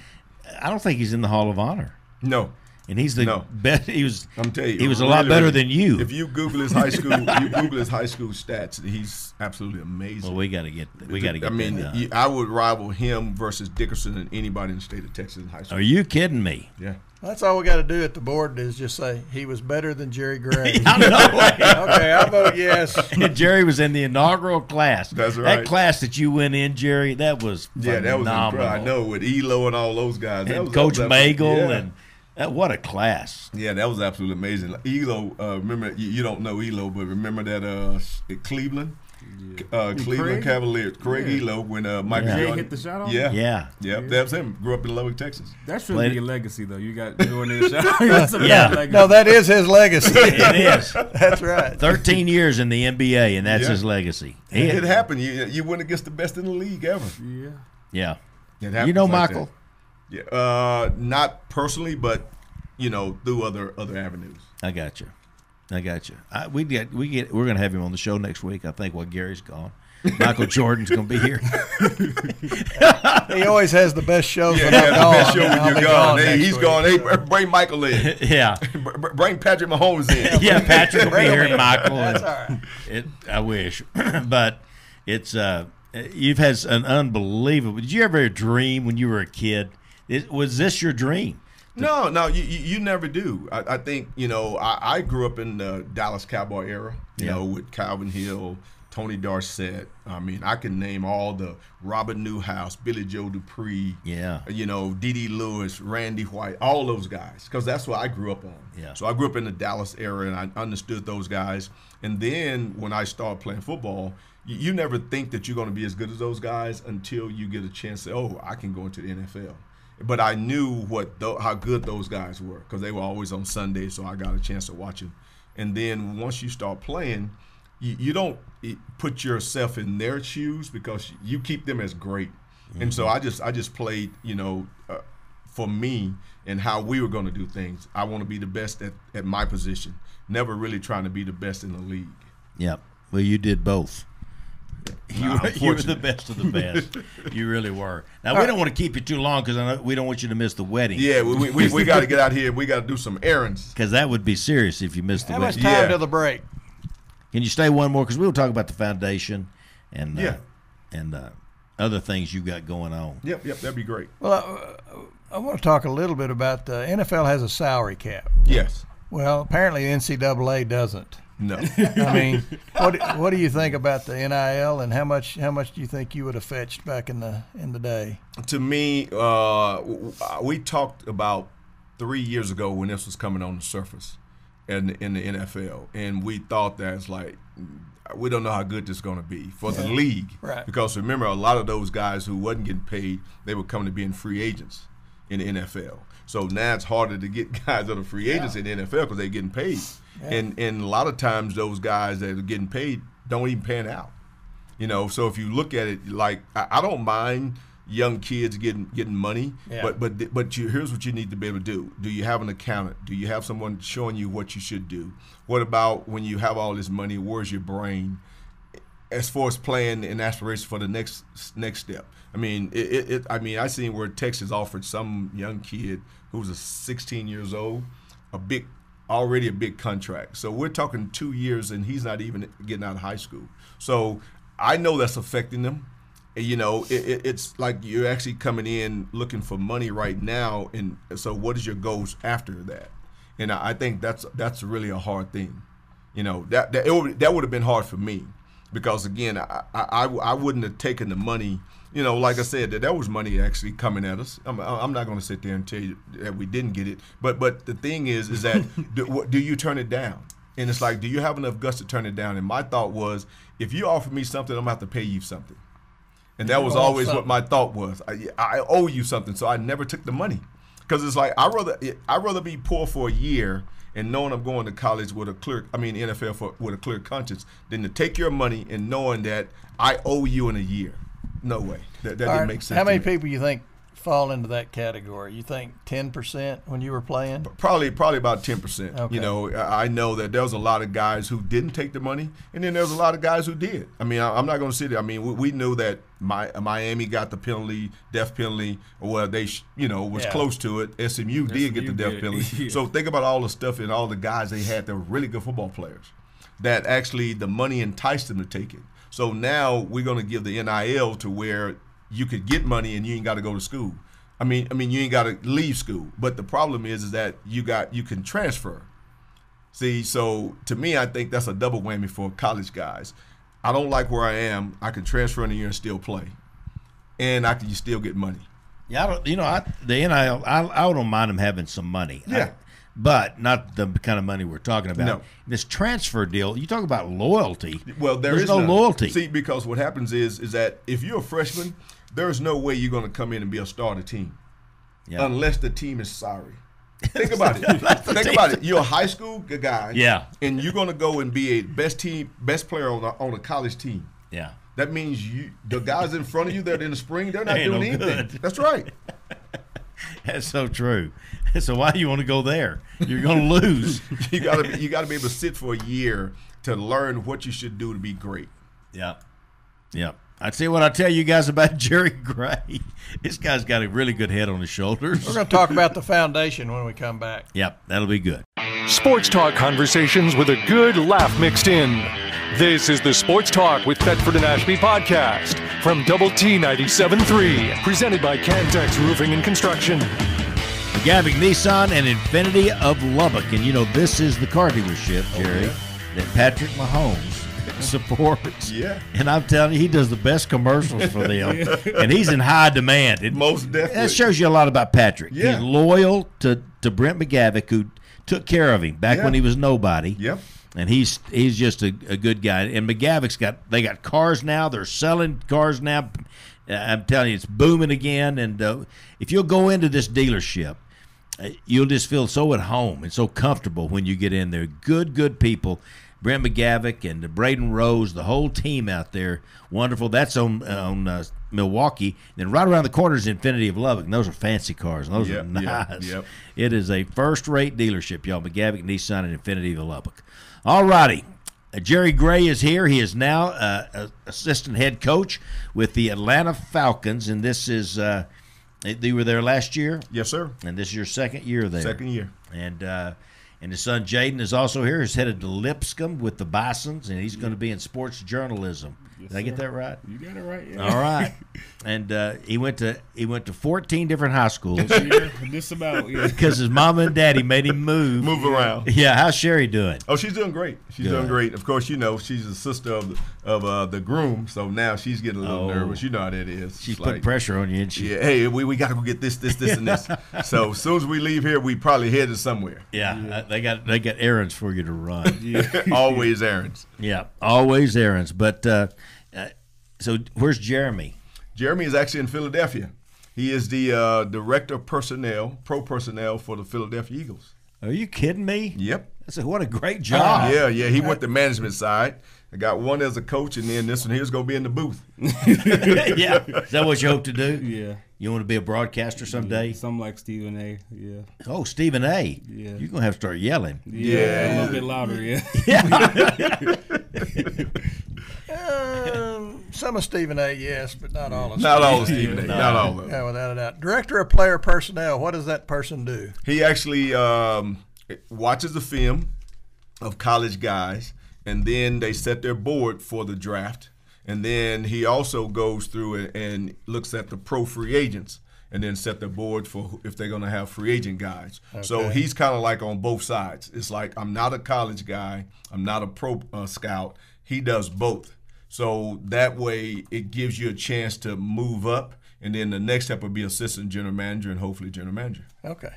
Speaker 3: I don't think he's in the Hall of Honor.
Speaker 6: No.
Speaker 3: And he's the best. He was.
Speaker 6: I'm telling you,
Speaker 3: he was a lot better than you.
Speaker 6: If you Google his high school, stats. He's absolutely amazing.
Speaker 3: Well, we got to get.
Speaker 6: I mean, I would rival him versus Dickerson and anybody in the state of Texas in high school.
Speaker 3: Are you kidding me?
Speaker 6: Yeah.
Speaker 4: That's all we got to do at the board is just say he was better than Jerry Gray.
Speaker 3: I know.
Speaker 4: Okay, I vote yes.
Speaker 3: And Jerry was in the inaugural class.
Speaker 6: That's right.
Speaker 3: That class that you went in, Jerry, that was phenomenal.
Speaker 6: That was incredible. I know, with Elo and all those guys.
Speaker 3: And Coach Magel and what a class.
Speaker 6: Yeah, that was absolutely amazing. Elo, remember, you don't know Elo, but remember that at Cleveland? Cleveland Cavaliers, Craig Elo, when Michael Jordan
Speaker 7: hit the shot off?
Speaker 6: Yeah. That's him. Grew up in Lubbock, Texas.
Speaker 7: That should be your legacy, though. You got Jordan in the shot.
Speaker 3: Yeah.
Speaker 4: No, that is his legacy.
Speaker 3: It is.
Speaker 4: That's right.
Speaker 3: 13 years in the NBA, and that's his legacy.
Speaker 6: It happened. You went against the best in the league ever.
Speaker 3: Yeah.
Speaker 6: You
Speaker 3: know Michael?
Speaker 6: Yeah. Not personally, but through other avenues.
Speaker 3: I got you. We're gonna have him on the show next week. I think while Gary's gone, Michael Jordan's gonna be here.
Speaker 4: He always has the best shows.
Speaker 6: Yeah, the best show when you're gone. Hey, he's gone. Hey, bring Michael in.
Speaker 3: Yeah,
Speaker 6: bring Patrick Mahomes in.
Speaker 3: Yeah, Patrick will be here, and Michael.
Speaker 4: That's all right.
Speaker 3: I wish, but it's you've had an unbelievable. Did you ever dream when you were a kid? Was this your dream?
Speaker 6: No, you never do. I think, I grew up in the Dallas Cowboy era, with Calvin Hill, Tony Dorsett. I mean, I can name all the Robert Newhouse, Billy Joe Dupree, D.D. Lewis, Randy White, all those guys, because that's what I grew up on.
Speaker 3: Yeah.
Speaker 6: So I grew up in the Dallas area, and I understood those guys. And then when I started playing football, you never think that you're going to be as good as those guys until you get a chance to say, oh, I can go into the NFL. But I knew how good those guys were because they were always on Sunday, so I got a chance to watch them. And then once you start playing, you don't put yourself in their shoes because you keep them as great. Mm-hmm. And so I just played, for me and how we were going to do things. I want to be the best at my position, never really trying to be the best in the league.
Speaker 3: Yep. Well, you did both. You were the best of the best. You really were. Now, we don't want to keep you too long because we don't want you to miss the wedding.
Speaker 6: Yeah, we got to get out here. We got to do some errands.
Speaker 3: Because that would be serious if you missed the wedding.
Speaker 4: How much time till the break?
Speaker 3: Can you stay one more? Because we'll talk about the foundation and other things you got going on.
Speaker 6: Yep, that'd be great.
Speaker 4: Well, I want to talk a little bit about the NFL has a salary cap.
Speaker 6: Yes.
Speaker 4: Well, apparently the NCAA doesn't.
Speaker 6: No.
Speaker 4: I mean, what do you think about the NIL and how much do you think you would have fetched back in the day?
Speaker 6: To me, we talked about 3 years ago when this was coming on the surface in the NFL, and we thought that it's like we don't know how good this is going to be for the league.
Speaker 4: Right.
Speaker 6: Because remember, a lot of those guys who wasn't getting paid, they were coming to being free agents in the NFL. So now it's harder to get guys that are free agents in the NFL because they're getting paid. Yeah. And a lot of times those guys that are getting paid don't even pan out. So if you look at it, like I don't mind young kids getting money, but here's what you need to be able to do. Do you have an accountant? Do you have someone showing you what you should do? What about when you have all this money, where's your brain as far as planning and aspiration for the next step? I mean, I seen where Texas offered some young kid who was 16 years old already a big contract. So we're talking 2 years, and he's not even getting out of high school. So I know that's affecting them. It's like you're actually coming in looking for money right now, and so what is your goals after that? And I think that's really a hard thing. That would have been hard for me because again, I wouldn't have taken the money. Like I said, that was money actually coming at us. I'm not going to sit there and tell you that we didn't get it. But the thing is that do you turn it down? And it's like, do you have enough guts to turn it down? And my thought was, if you offer me something, I'm going to have to pay you something. And that was always what my thought was. I owe you something, so I never took the money. Because it's like, I'd rather be poor for a year and knowing I'm going to college with NFL with a clear conscience than to take your money and knowing that I owe you in a year. No way. That didn't make sense.
Speaker 4: How many people you think fall into that category? You think 10% when you were playing?
Speaker 6: Probably about 10%.
Speaker 4: Okay.
Speaker 6: I know that there was a lot of guys who didn't take the money, and then there was a lot of guys who did. I mean, I'm not going to sit there. I mean, we knew that Miami got the penalty, death penalty, or they was close to it. SMU did get the death penalty. Yeah. So think about all the stuff and all the guys they had that were really good football players that actually the money enticed them to take it. So now we're going to give the NIL to where you could get money and you ain't got to go to school. I mean, you ain't got to leave school. But the problem is that you can transfer. See, so to me, I think that's a double whammy for college guys. I don't like where I am. I can transfer in a year and still play, and you still get money.
Speaker 3: Yeah, the NIL. I don't mind them having some money.
Speaker 6: Yeah.
Speaker 3: But not the kind of money we're talking about.
Speaker 6: No.
Speaker 3: This transfer deal, you talk about loyalty.
Speaker 6: Well, there's
Speaker 3: no loyalty.
Speaker 6: See, because what happens is that if you're a freshman, there's no way you're going to come in and be a star of the team unless the team is sorry. Think about it. Think about it. You're a high school guy, and you're going to go and be a best player on a college team.
Speaker 3: Yeah.
Speaker 6: That means the guys in front of you that in the spring, they're not doing anything.
Speaker 3: Good.
Speaker 6: That's right.
Speaker 3: That's so true. So why do you want to go there? You're going to lose.
Speaker 6: You got to be able to sit for a year to learn what you should do to be great.
Speaker 3: Yeah. I'd say what I tell you guys about Jerry Gray. This guy's got a really good head on his shoulders.
Speaker 4: We're going to talk about the foundation when we come back.
Speaker 3: Yep, that'll be good.
Speaker 1: Sports talk conversations with a good laugh mixed in. This is the Sports Talk with Thetford and Ashby podcast from Double T 97.3, presented by Cantex Roofing and Construction.
Speaker 3: Gavick Nissan and Infinity of Lubbock. And this is the car dealership, Jerry, that Patrick Mahomes supports.
Speaker 6: Yeah.
Speaker 3: And I'm telling you, he does the best commercials for them. And he's in high demand.
Speaker 6: Most definitely.
Speaker 3: That shows you a lot about Patrick.
Speaker 6: Yeah.
Speaker 3: He's loyal to Brent McGavick, who took care of him back when he was nobody.
Speaker 6: Yep.
Speaker 3: And he's just a good guy. And McGavick's they got cars now. They're selling cars now. I'm telling you, it's booming again. And if you'll go into this dealership, you'll just feel so at home and so comfortable when you get in there. Good people. Brent McGavick and Braden Rose, the whole team out there, wonderful. That's on Milwaukee. And then right around the corner is Infinity of Lubbock. And those are fancy cars. And those are nice.
Speaker 6: Yep.
Speaker 3: It is a first-rate dealership, y'all. McGavick, Nissan, and Infinity of Lubbock. All righty. Jerry Gray is here. He is now assistant head coach with the Atlanta Falcons, and this is you were there last year?
Speaker 6: Yes, sir.
Speaker 3: And this is your second year there.
Speaker 6: Second year.
Speaker 3: And his son Jaden is also here. He's headed to Lipscomb with the Bisons, and he's going to be in sports journalism.
Speaker 7: Yes,
Speaker 3: Did I get that right?
Speaker 7: You got it right. Yeah.
Speaker 3: All right. And he went to 14 different high schools.
Speaker 7: Yeah, just about. Yeah.
Speaker 3: Because his mama and daddy made him move
Speaker 6: around.
Speaker 3: Yeah. How's Sherry doing?
Speaker 6: Oh, she's doing great. She's doing great. Of course, she's the sister of the groom, so now she's getting a little nervous. You know how that is.
Speaker 3: She's putting pressure on you, isn't she?
Speaker 6: Yeah. Hey, we got to go get this, and this. So as soon as we leave here, we probably headed somewhere.
Speaker 3: Yeah. They got errands for you to run.
Speaker 6: Always errands.
Speaker 3: Yeah. Always errands. But so where's Jeremy?
Speaker 6: Jeremy is actually in Philadelphia. He is the director of pro personnel for the Philadelphia Eagles.
Speaker 3: Are you kidding me?
Speaker 6: Yep.
Speaker 3: I said, what a great job.
Speaker 6: Yeah. He went the management side. I got one as a coach, and then this one here's going to be in the booth.
Speaker 3: Yeah. Is that what you hope to do?
Speaker 7: Yeah.
Speaker 3: You want to be a broadcaster someday?
Speaker 7: Yeah, something like Stephen A. Yeah.
Speaker 3: Oh, Stephen A.
Speaker 7: Yeah.
Speaker 3: You're going to have to start yelling.
Speaker 7: Yeah. A little bit louder, yeah.
Speaker 4: Some of Stephen A., yes, but not all of
Speaker 6: Not all of Stephen A. Not all of them.
Speaker 4: Yeah, without a doubt. Director of Player Personnel, what does that person do?
Speaker 6: He actually watches the film of college guys, and then they set their board for the draft. And then he also goes through and looks at the pro free agents and then set the board for if they're going to have free agent guys. Okay. So he's kind of like on both sides. It's like I'm not a college guy. I'm not a pro scout. He does both. So that way it gives you a chance to move up, and then the next step would be assistant general manager and hopefully general manager.
Speaker 4: Okay.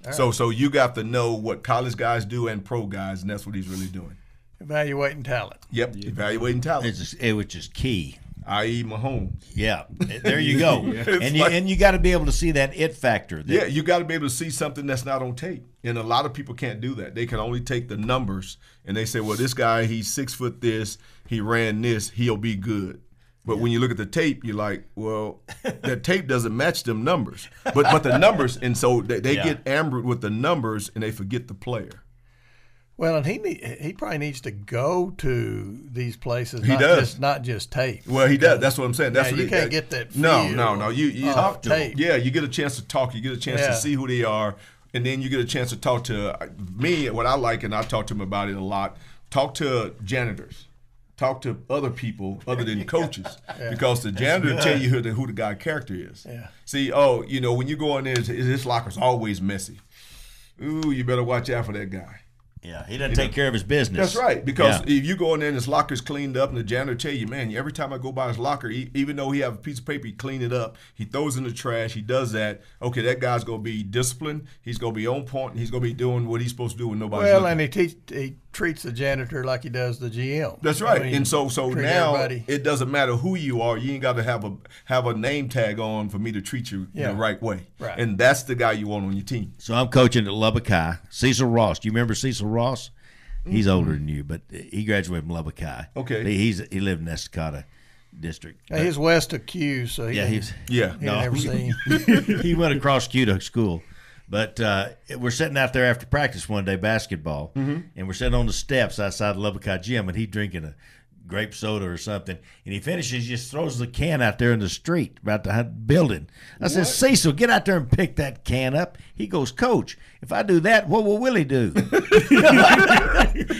Speaker 4: All
Speaker 6: So
Speaker 4: right.
Speaker 6: you got to know what college guys do and pro guys, and that's what he's really doing.
Speaker 4: Evaluating talent.
Speaker 6: Yep, evaluating talent.
Speaker 3: Which is key.
Speaker 6: I.e. Mahomes.
Speaker 3: Yeah, there you go. And you got to be able to see that it factor.
Speaker 6: Yeah, you got to be able to see something that's not on tape. And a lot of people can't do that. They can only take the numbers and they say, well, this guy, he's 6 foot this, he ran this, he'll be good. But when you look at the tape, you're like, well, that tape doesn't match them numbers. But the numbers, and so they get ambered with the numbers and they forget the player.
Speaker 4: Well, and he probably needs to go to these places.
Speaker 6: He does.
Speaker 4: Not just tape.
Speaker 6: Well, he does. That's what I'm saying. That's
Speaker 4: you can't get that feel.
Speaker 6: No. You
Speaker 4: talk to tape.
Speaker 6: Yeah, you get a chance to talk. You get a chance to see who they are, and then you get a chance to talk to me. What I like, and I talk to him about it a lot. Talk to janitors. Talk to other people other than coaches, because the janitor will tell you who the guy character is.
Speaker 4: Yeah.
Speaker 6: See, when you go in there, his locker's always messy. Ooh, you better watch out for that guy.
Speaker 3: Yeah, he doesn't take care of his business.
Speaker 6: That's right, because if you go in there and his locker's cleaned up and the janitor tell you, man, every time I go by his locker, even though he have a piece of paper, he clean it up, he throws it in the trash, he does that, okay, that guy's going to be disciplined, he's going to be on point, and he's going to be doing what he's supposed to do when nobody's looking.
Speaker 4: And he treats the janitor like he does the GM.
Speaker 6: That's right. And so now it doesn't matter who you are, you ain't got to have a name tag on for me to treat you the right way.
Speaker 4: Right.
Speaker 6: And that's the guy you want on your team.
Speaker 3: So I'm coaching at Lubbock High. Cecil Ross. Do you remember Cecil Ross? He's older than you, but he graduated from Lubbock High.
Speaker 6: Okay.
Speaker 3: He lived in Estacada District.
Speaker 4: He's west of Q, so he's never seen.
Speaker 3: He went across Q to school. But we're sitting out there after practice one day, basketball, and we're sitting on the steps outside the Lubbock High gym, and he's drinking a grape soda or something, and he finishes, just throws the can out there in the street about the building. I said, Cecil, get out there and pick that can up. He goes, Coach, if I do that, what will Willie do?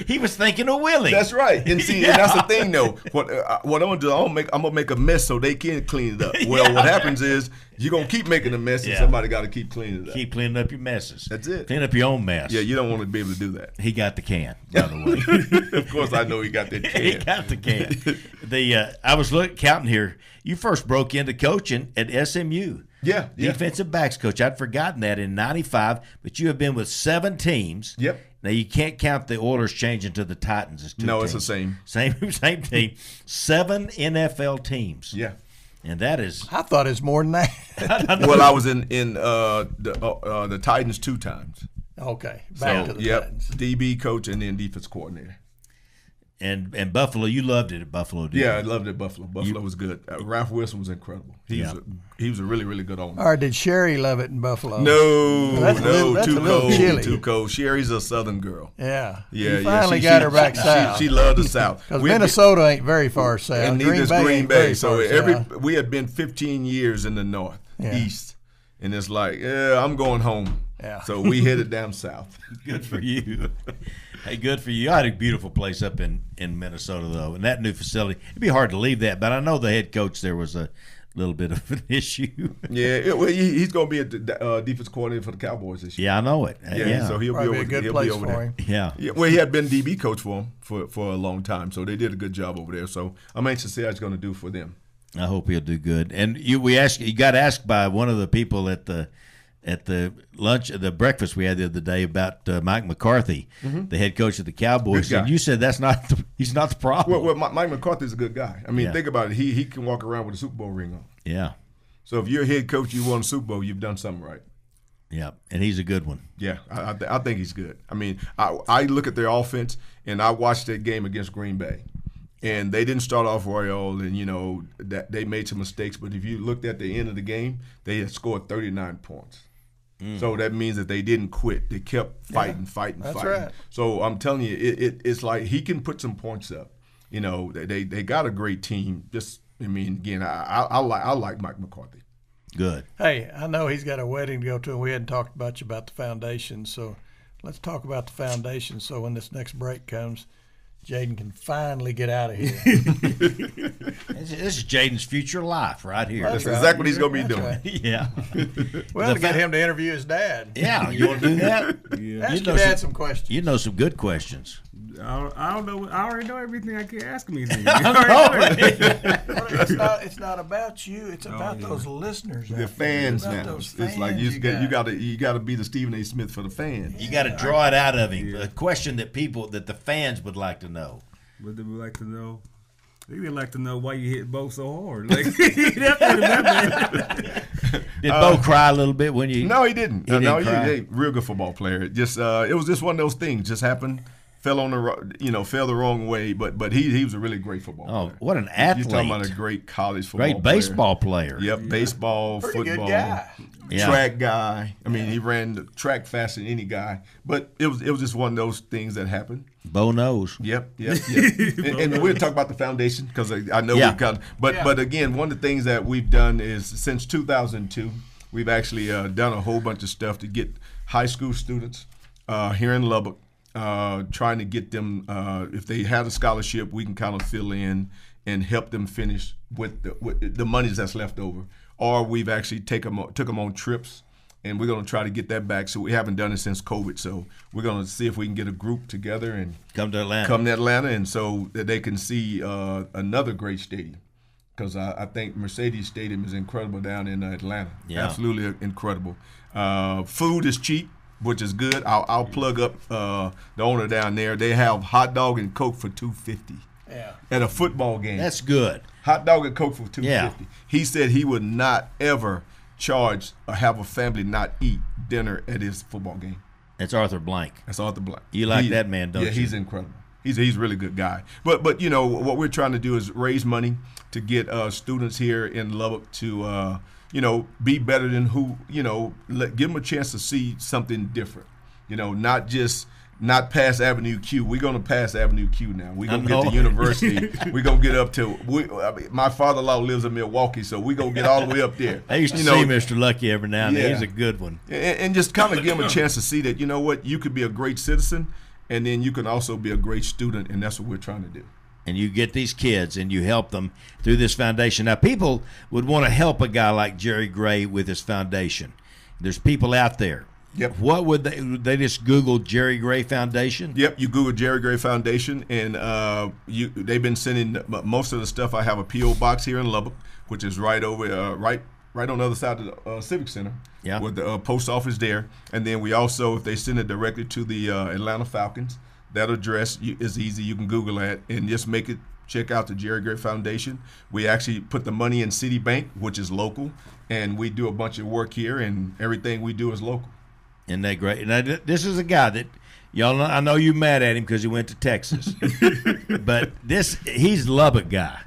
Speaker 3: He was thinking of Willie.
Speaker 6: That's right. And see, and that's the thing, though. What I'm gonna do, I'm gonna make a mess so they can clean it up. Well, what happens is You're going to keep making a mess, and
Speaker 3: Yeah.
Speaker 6: somebody got to keep cleaning it up.
Speaker 3: Keep cleaning up your messes.
Speaker 6: That's it.
Speaker 3: Clean up your own mess.
Speaker 6: Yeah, you don't want to be able to do that.
Speaker 3: He got the can, by the way.
Speaker 6: Of course, I know he got that
Speaker 3: He
Speaker 6: can.
Speaker 3: got the can. I was counting here. You first broke into coaching at SMU.
Speaker 6: Yeah.
Speaker 3: Defensive backs coach. I'd forgotten that in '95, but you have been with 7 teams.
Speaker 6: Yep.
Speaker 3: Now you can't count the Oilers changing to the Titans as 2
Speaker 6: No,
Speaker 3: teams.
Speaker 6: it's the same.
Speaker 3: Same team. 7 NFL teams.
Speaker 6: Yeah.
Speaker 3: And that is
Speaker 4: I thought it was more than that.
Speaker 6: Well, I was in the Titans 2 times.
Speaker 4: Okay, back to the Titans.
Speaker 6: DB coach and then defense coordinator.
Speaker 3: and Buffalo. You loved it at Buffalo, didn't
Speaker 6: Yeah, I
Speaker 3: you?
Speaker 6: loved it. Buffalo. Buffalo was good. Ralph Wilson was incredible. He was a really, really good owner.
Speaker 4: Or did Sherry love it in Buffalo?
Speaker 6: No,
Speaker 4: That's a
Speaker 6: too
Speaker 4: little
Speaker 6: cold.
Speaker 4: chilly.
Speaker 6: Too cold. Sherry's a Southern girl.
Speaker 4: Yeah.
Speaker 6: Yeah,
Speaker 4: You finally got her back south.
Speaker 6: She loved the South.
Speaker 4: Because Minnesota ain't very far south.
Speaker 6: and neither is
Speaker 4: Bay
Speaker 6: Green
Speaker 4: ain't
Speaker 6: Bay.
Speaker 4: very
Speaker 6: So
Speaker 4: far south.
Speaker 6: we had been 15 years in the north,
Speaker 4: Yeah.
Speaker 6: east, and it's like, yeah, I'm going home.
Speaker 4: Yeah.
Speaker 6: So we headed down south.
Speaker 3: Good for you. Hey, good for you. I had a beautiful place up in Minnesota, though, and that new facility. It'd be hard to leave that, but I know the head coach there was a little bit of an issue.
Speaker 6: Yeah, he's going to be a defense coordinator for the Cowboys this year.
Speaker 3: Yeah, I know it.
Speaker 6: Yeah, so he'll
Speaker 4: Probably
Speaker 6: be
Speaker 4: a good
Speaker 6: he'll
Speaker 4: place
Speaker 6: be over
Speaker 4: for
Speaker 6: there.
Speaker 4: him.
Speaker 3: Yeah.
Speaker 6: Yeah, well, he had been DB coach for him for a long time, so they did a good job over there. So I'm anxious to see how he's going to do for them.
Speaker 3: I hope he'll do good. And you got asked by one of the people at the breakfast we had the other day about Mike McCarthy, the head coach of the Cowboys,
Speaker 6: Good guy.
Speaker 3: and you said he's not the problem.
Speaker 6: Well, Mike McCarthy's a good guy. I mean,
Speaker 3: Yeah.
Speaker 6: think about it. He can walk around with a Super Bowl ring on.
Speaker 3: Yeah,
Speaker 6: So if you're a head coach, you won a Super Bowl, you've done something right.
Speaker 3: yeah, and he's a good one.
Speaker 6: Yeah, I think he's good. I mean, I look at their offense, and I watched that game against Green Bay. And they didn't start off royal, and, that they made some mistakes. But if you looked at the end of the game, they had scored 39 points. So that means that they didn't quit. They kept fighting.
Speaker 4: That's right.
Speaker 6: So I'm telling you, it's like he can put some points up. They got a great team. Again, I like Mike McCarthy.
Speaker 3: Good.
Speaker 4: Hey, I know he's got a wedding to go to, and we hadn't talked much about the foundation. So let's talk about the foundation so when this next break comes, Jaden can finally get out of here.
Speaker 3: This is Jaden's future life right here.
Speaker 6: That's exactly what he's going to be doing.
Speaker 4: right.
Speaker 3: Yeah.
Speaker 4: Well, to get him to interview his dad.
Speaker 3: Yeah, you want to do that?
Speaker 7: Yeah.
Speaker 4: Ask your dad some questions.
Speaker 3: You know some good questions.
Speaker 7: I don't know. I already know everything I can ask me.
Speaker 4: It's not about you. It's about those listeners.
Speaker 6: The
Speaker 4: out
Speaker 6: fans
Speaker 4: there. It's about
Speaker 6: now.
Speaker 4: those
Speaker 6: It's like
Speaker 4: fans
Speaker 6: you got to be the Stephen A. Smith for the fans.
Speaker 3: You got to draw it out of him. A question that the fans would like to know.
Speaker 7: What they would like to know? They'd like to know why you hit Bo so hard. Like that.
Speaker 3: Did Bo cry a little bit when you?
Speaker 6: No, he didn't.
Speaker 3: He didn't
Speaker 6: He's
Speaker 3: cry?
Speaker 6: a real good football player. It was just one of those things. Just happened. Fell the wrong way. But he was a really great football
Speaker 3: Oh,
Speaker 6: player.
Speaker 3: what an athlete!
Speaker 6: You're talking about a great college football
Speaker 3: Great
Speaker 6: player.
Speaker 3: baseball player.
Speaker 6: Yep, baseball,
Speaker 4: Pretty
Speaker 6: football,
Speaker 4: good guy.
Speaker 3: Yeah.
Speaker 6: track guy. I mean, he ran the track faster than any guy. But it was just one of those things that happened.
Speaker 3: Bo knows.
Speaker 6: Yep. and we'll talk about the foundation because I know
Speaker 3: Yeah.
Speaker 6: we've got. But again, one of the things that we've done is since 2002, we've actually done a whole bunch of stuff to get high school students here in Lubbock, trying to get them, if they had a scholarship, we can kind of fill in and help them finish with the money that's left over. Or we've actually took them on trips. And we're going to try to get that back. So we haven't done it since COVID. So we're going to see if we can get a group together and
Speaker 3: Come to Atlanta.
Speaker 6: and so that they can see another great stadium. Because I think Mercedes Stadium is incredible down in Atlanta.
Speaker 3: Yeah.
Speaker 6: Absolutely incredible. Food is cheap, which is good. I'll plug up the owner down there. They have hot dog and Coke for $2.50 at a football game.
Speaker 3: That's good.
Speaker 6: Hot dog and Coke for $2.50.
Speaker 3: Yeah.
Speaker 6: He said he would not ever charge or have a family not eat dinner at his football game.
Speaker 3: That's Arthur Blank.
Speaker 6: That's Arthur Blank.
Speaker 3: You like that man, don't you?
Speaker 6: Yeah, he's incredible. He's a really good guy. But what we're trying to do is raise money to get students here in Lubbock to be better than give them a chance to see something different. Not past Avenue Q. We're going to pass Avenue Q now. We're going to get to university. We're going to get up to my father-in-law lives in Milwaukee, so we're going to get all the way up there.
Speaker 3: I used to see Mr. Lucky every now and then. He's a good one.
Speaker 6: And just kind of give them a chance to see that, you know what, you could be a great citizen, and then you can also be a great student, and that's what we're trying to do.
Speaker 3: and you get these kids and you help them through this foundation. Now, people would want to help a guy like Jerry Gray with his foundation. There's people out there.
Speaker 6: Yep.
Speaker 3: What would they just Google Jerry Gray Foundation?
Speaker 6: Yep, you Google Jerry Gray Foundation, and they've been sending most of the stuff. I have a P.O. box here in Lubbock, which is right over right on the other side of the Civic Center, with the post office there. And then we also, if they send it directly to the Atlanta Falcons, that address is easy. You can Google that and just check out the Jerry Gray Foundation. We actually put the money in Citibank, which is local, and we do a bunch of work here, and everything we do is local.
Speaker 3: Isn't that great? Now, this is a guy that y'all know, I know you're mad at him because he went to Texas, but he's a Lubbock guy.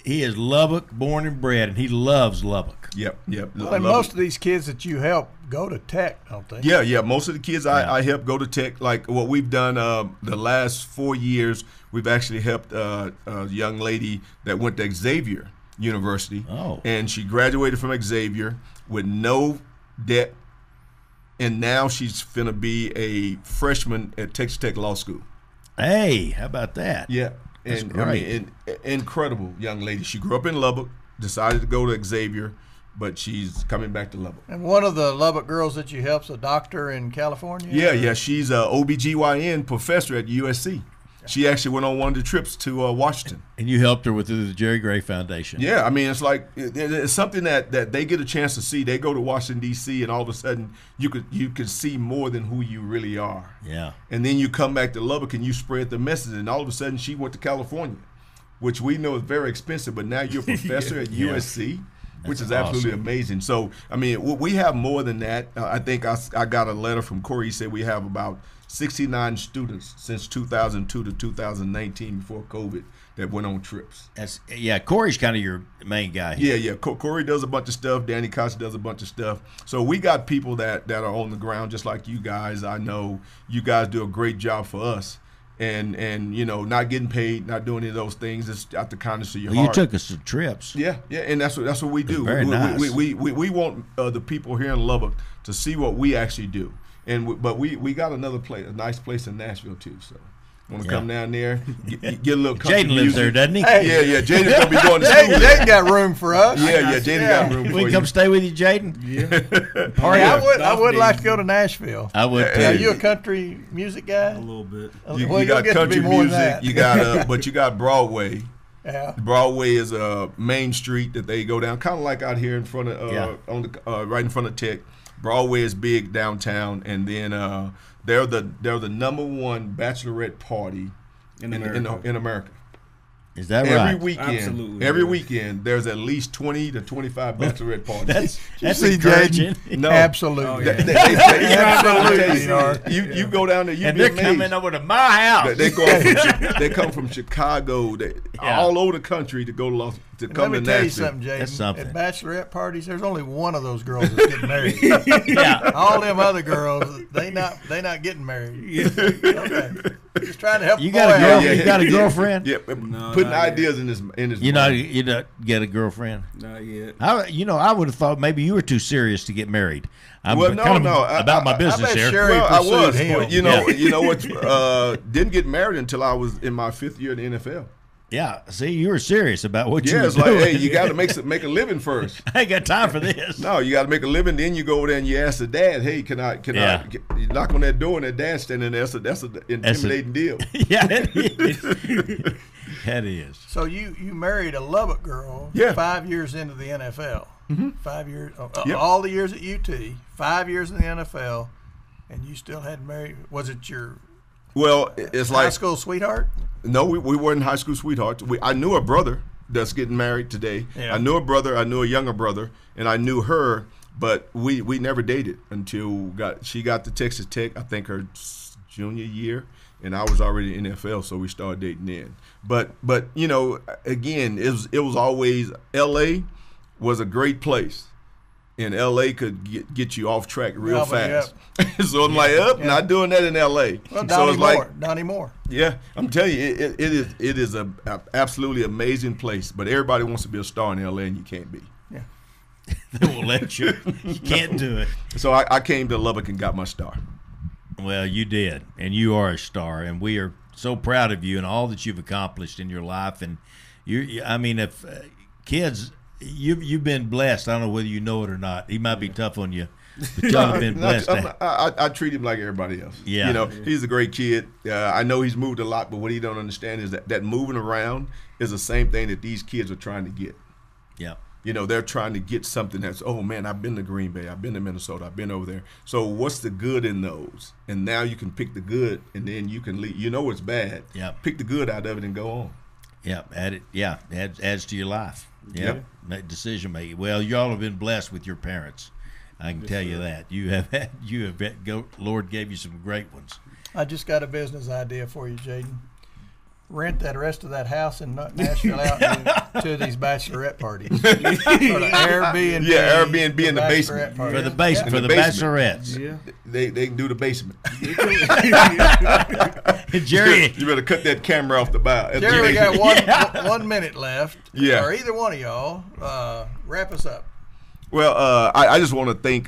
Speaker 3: He is Lubbock born and bred, and he loves Lubbock.
Speaker 6: Yep.
Speaker 4: Well, and most of these kids that you help go to Tech, don't they?
Speaker 6: Yeah. Most of the kids I help go to Tech. Like what we've done the last 4 years, we've actually helped a young lady that went to Xavier University.
Speaker 3: Oh.
Speaker 6: And she graduated from Xavier with no debt, and now she's finna be a freshman at Texas Tech Law School.
Speaker 3: Hey, how about that?
Speaker 6: Yeah.
Speaker 3: That's
Speaker 6: and
Speaker 3: great.
Speaker 6: I mean, incredible young lady. She grew up in Lubbock, decided to go to Xavier, but she's coming back to Lubbock.
Speaker 4: And one of the Lubbock girls that you help's a doctor in California?
Speaker 6: Yeah. She's a OBGYN professor at USC. She actually went on one of the trips to Washington.
Speaker 3: And you helped her with the Jerry Gray Foundation.
Speaker 6: Yeah, I mean, it's like it's something that they get a chance to see. They go to Washington, D.C., and all of a sudden you could see more than who you really are.
Speaker 3: Yeah.
Speaker 6: And then you come back to Lubbock and you spread the message, and all of a sudden she went to California, which we know is very expensive, but now you're a professor at USC, which is absolutely amazing. So, I mean, we have more than that. I think I got a letter from Corey. He said we have about 69 students since 2002 to 2019 before COVID that went on trips.
Speaker 3: Corey's kind of your main guy here.
Speaker 6: Yeah. Corey does a bunch of stuff. Danny Costa does a bunch of stuff. So we got people that are on the ground just like you guys. I know you guys do a great job for us. And you know, not getting paid, not doing any of those things. It's out the kindness of your heart.
Speaker 3: You took us to trips.
Speaker 6: Yeah, and that's what we do.
Speaker 3: Very nice.
Speaker 6: We want the people here in Lubbock to see what we actually do. But we got another place, a nice place in Nashville too. So want to come down there, get a little country
Speaker 3: Jaden lives there, doesn't he?
Speaker 6: Yeah. Jaden's gonna be going to school.
Speaker 4: Jaden got room for us.
Speaker 6: Yeah. Jaden got room for you.
Speaker 3: We can come stay with you, Jaden.
Speaker 7: Yeah.
Speaker 4: I would like to go to Nashville.
Speaker 3: I would too.
Speaker 4: Are you a country music guy?
Speaker 7: A little bit.
Speaker 6: You got country music. You got but you got Broadway.
Speaker 4: Yeah.
Speaker 6: Broadway is a main street that they go down, kind of like out here in front of right in front of Tech. Broadway is big downtown, and then they're the #1 bachelorette party in America.
Speaker 3: Is that right?
Speaker 7: Absolutely.
Speaker 6: Every weekend, there's at least 20 to 25 bachelorette parties.
Speaker 3: That's encouraging.
Speaker 6: No,
Speaker 4: Absolutely.
Speaker 7: Oh, yeah.
Speaker 6: Absolutely. You go down there, you
Speaker 3: And
Speaker 6: be
Speaker 3: they're
Speaker 6: amazed.
Speaker 3: coming over to my house.
Speaker 6: They come from Chicago, all over the country to go to
Speaker 4: Let
Speaker 6: come
Speaker 4: me
Speaker 6: to
Speaker 4: tell you
Speaker 6: Nashville.
Speaker 4: something, Jaden.
Speaker 3: That's something.
Speaker 4: At bachelorette parties, there's only one of those girls that's getting married.
Speaker 3: Yeah.
Speaker 4: All them other girls, they not getting married. Okay. Just trying to help.
Speaker 3: You got a
Speaker 4: the boy out.
Speaker 3: girl? You got a girlfriend?
Speaker 6: Yeah,
Speaker 7: No,
Speaker 6: putting
Speaker 7: not
Speaker 6: ideas in his
Speaker 3: You not get a girlfriend?
Speaker 7: Not yet.
Speaker 3: I would have thought maybe you were too serious to get married. I'm
Speaker 6: Well, no,
Speaker 3: about my business
Speaker 4: bet
Speaker 3: here.
Speaker 4: Sherry
Speaker 6: Well, I
Speaker 4: pursued
Speaker 6: was,
Speaker 4: him.
Speaker 6: but you know what? Didn't get married until I was in my 5th year in the NFL.
Speaker 3: Yeah, see, you were serious about what you
Speaker 6: Yeah,
Speaker 3: were
Speaker 6: it's like,
Speaker 3: doing.
Speaker 6: hey, you got to make a living first.
Speaker 3: I ain't got time for this.
Speaker 6: No, you got to make a living. Then you go over there and you ask the dad, "Hey, can I?" You knock on that door and that dad's standing there. That's an intimidating deal.
Speaker 3: Yeah, it is. That is.
Speaker 4: So you married a Lubbock girl.
Speaker 6: Yeah.
Speaker 4: 5 years into the NFL. 5 years.
Speaker 6: Yep.
Speaker 4: All the years at UT. 5 years in the NFL, and you still hadn't married. Was it your
Speaker 6: Well, it's
Speaker 4: high
Speaker 6: like
Speaker 4: school sweetheart?
Speaker 6: no, we weren't high school sweethearts. I knew a brother that's getting married today.
Speaker 4: Yeah.
Speaker 6: I knew a brother. I knew a younger brother, and I knew her. But we never dated until she got to Texas Tech. I think her junior year, and I was already in NFL, so we started dating then. But you know, again, it was always L.A. was a great place. And L.A. could get you off track real fast. So I'm not doing that in L.A.
Speaker 4: Well,
Speaker 6: so it's
Speaker 4: Donnie Moore.
Speaker 6: Yeah, I'm telling you, it is a absolutely amazing place. But everybody wants to be a star in L.A. and you can't be.
Speaker 4: Yeah.
Speaker 3: They won't let you. You can't do it.
Speaker 6: So I came to Lubbock and got my star.
Speaker 3: Well, you did, and you are a star, and we are so proud of you and all that you've accomplished in your life. And if kids, you've been blessed. I don't know whether you know it or not. He might be tough on you, but y'all have been blessed.
Speaker 6: I treat him like everybody else.
Speaker 3: Yeah.
Speaker 6: He's a great kid. I know he's moved a lot, but what he don't understand is that moving around is the same thing that these kids are trying to get.
Speaker 3: Yeah.
Speaker 6: They're trying to get something that's, oh, man, I've been to Green Bay. I've been to Minnesota. I've been over there. So what's the good in those? And now you can pick the good, and then you can leave. It's bad.
Speaker 3: Yeah.
Speaker 6: Pick the good out of it and go on.
Speaker 3: Yeah. Adds to your life. Yeah.
Speaker 6: Yep.
Speaker 3: Decision making. Well, y'all have been blessed with your parents. I can tell you that. You have Lord gave you some great ones.
Speaker 4: I just got a business idea for you, Jaden. Rent that rest of that house in Nashville out to these bachelorette parties. Sort of Airbnb.
Speaker 6: Yeah, Airbnb in the basement.
Speaker 3: For the basement. For the bachelorettes.
Speaker 6: Yeah. They can do the basement.
Speaker 3: Jerry.
Speaker 6: You better cut that camera off the bow.
Speaker 4: Jerry, we got 1 minute left.
Speaker 6: Yeah.
Speaker 4: Or either one of y'all, wrap us up.
Speaker 6: Well, I just want to thank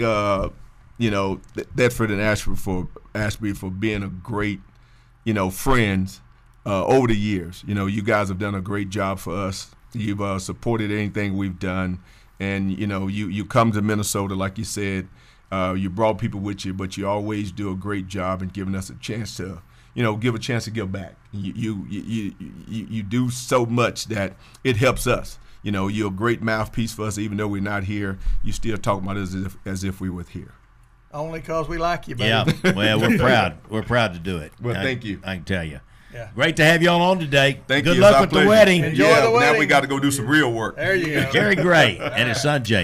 Speaker 6: Thetford and Ashby for being a great, friends over the years. You guys have done a great job for us. You've supported anything we've done, and you come to Minnesota, like you said. You brought people with you, but you always do a great job in giving us a chance to, give back. You do so much that it helps us. You're a great mouthpiece for us, even though we're not here. You still talk about us as if we were here.
Speaker 4: Only because we like you, baby.
Speaker 3: Yeah, well, we're proud. We're proud to do it.
Speaker 6: Well, thank you.
Speaker 3: I can tell you.
Speaker 4: Yeah.
Speaker 3: Great to have y'all on today.
Speaker 6: Thank you.
Speaker 3: Good luck with the wedding.
Speaker 4: Enjoy the wedding.
Speaker 6: Now we got to go do some real work.
Speaker 4: There you go.
Speaker 3: Jerry Gray and his son Jake.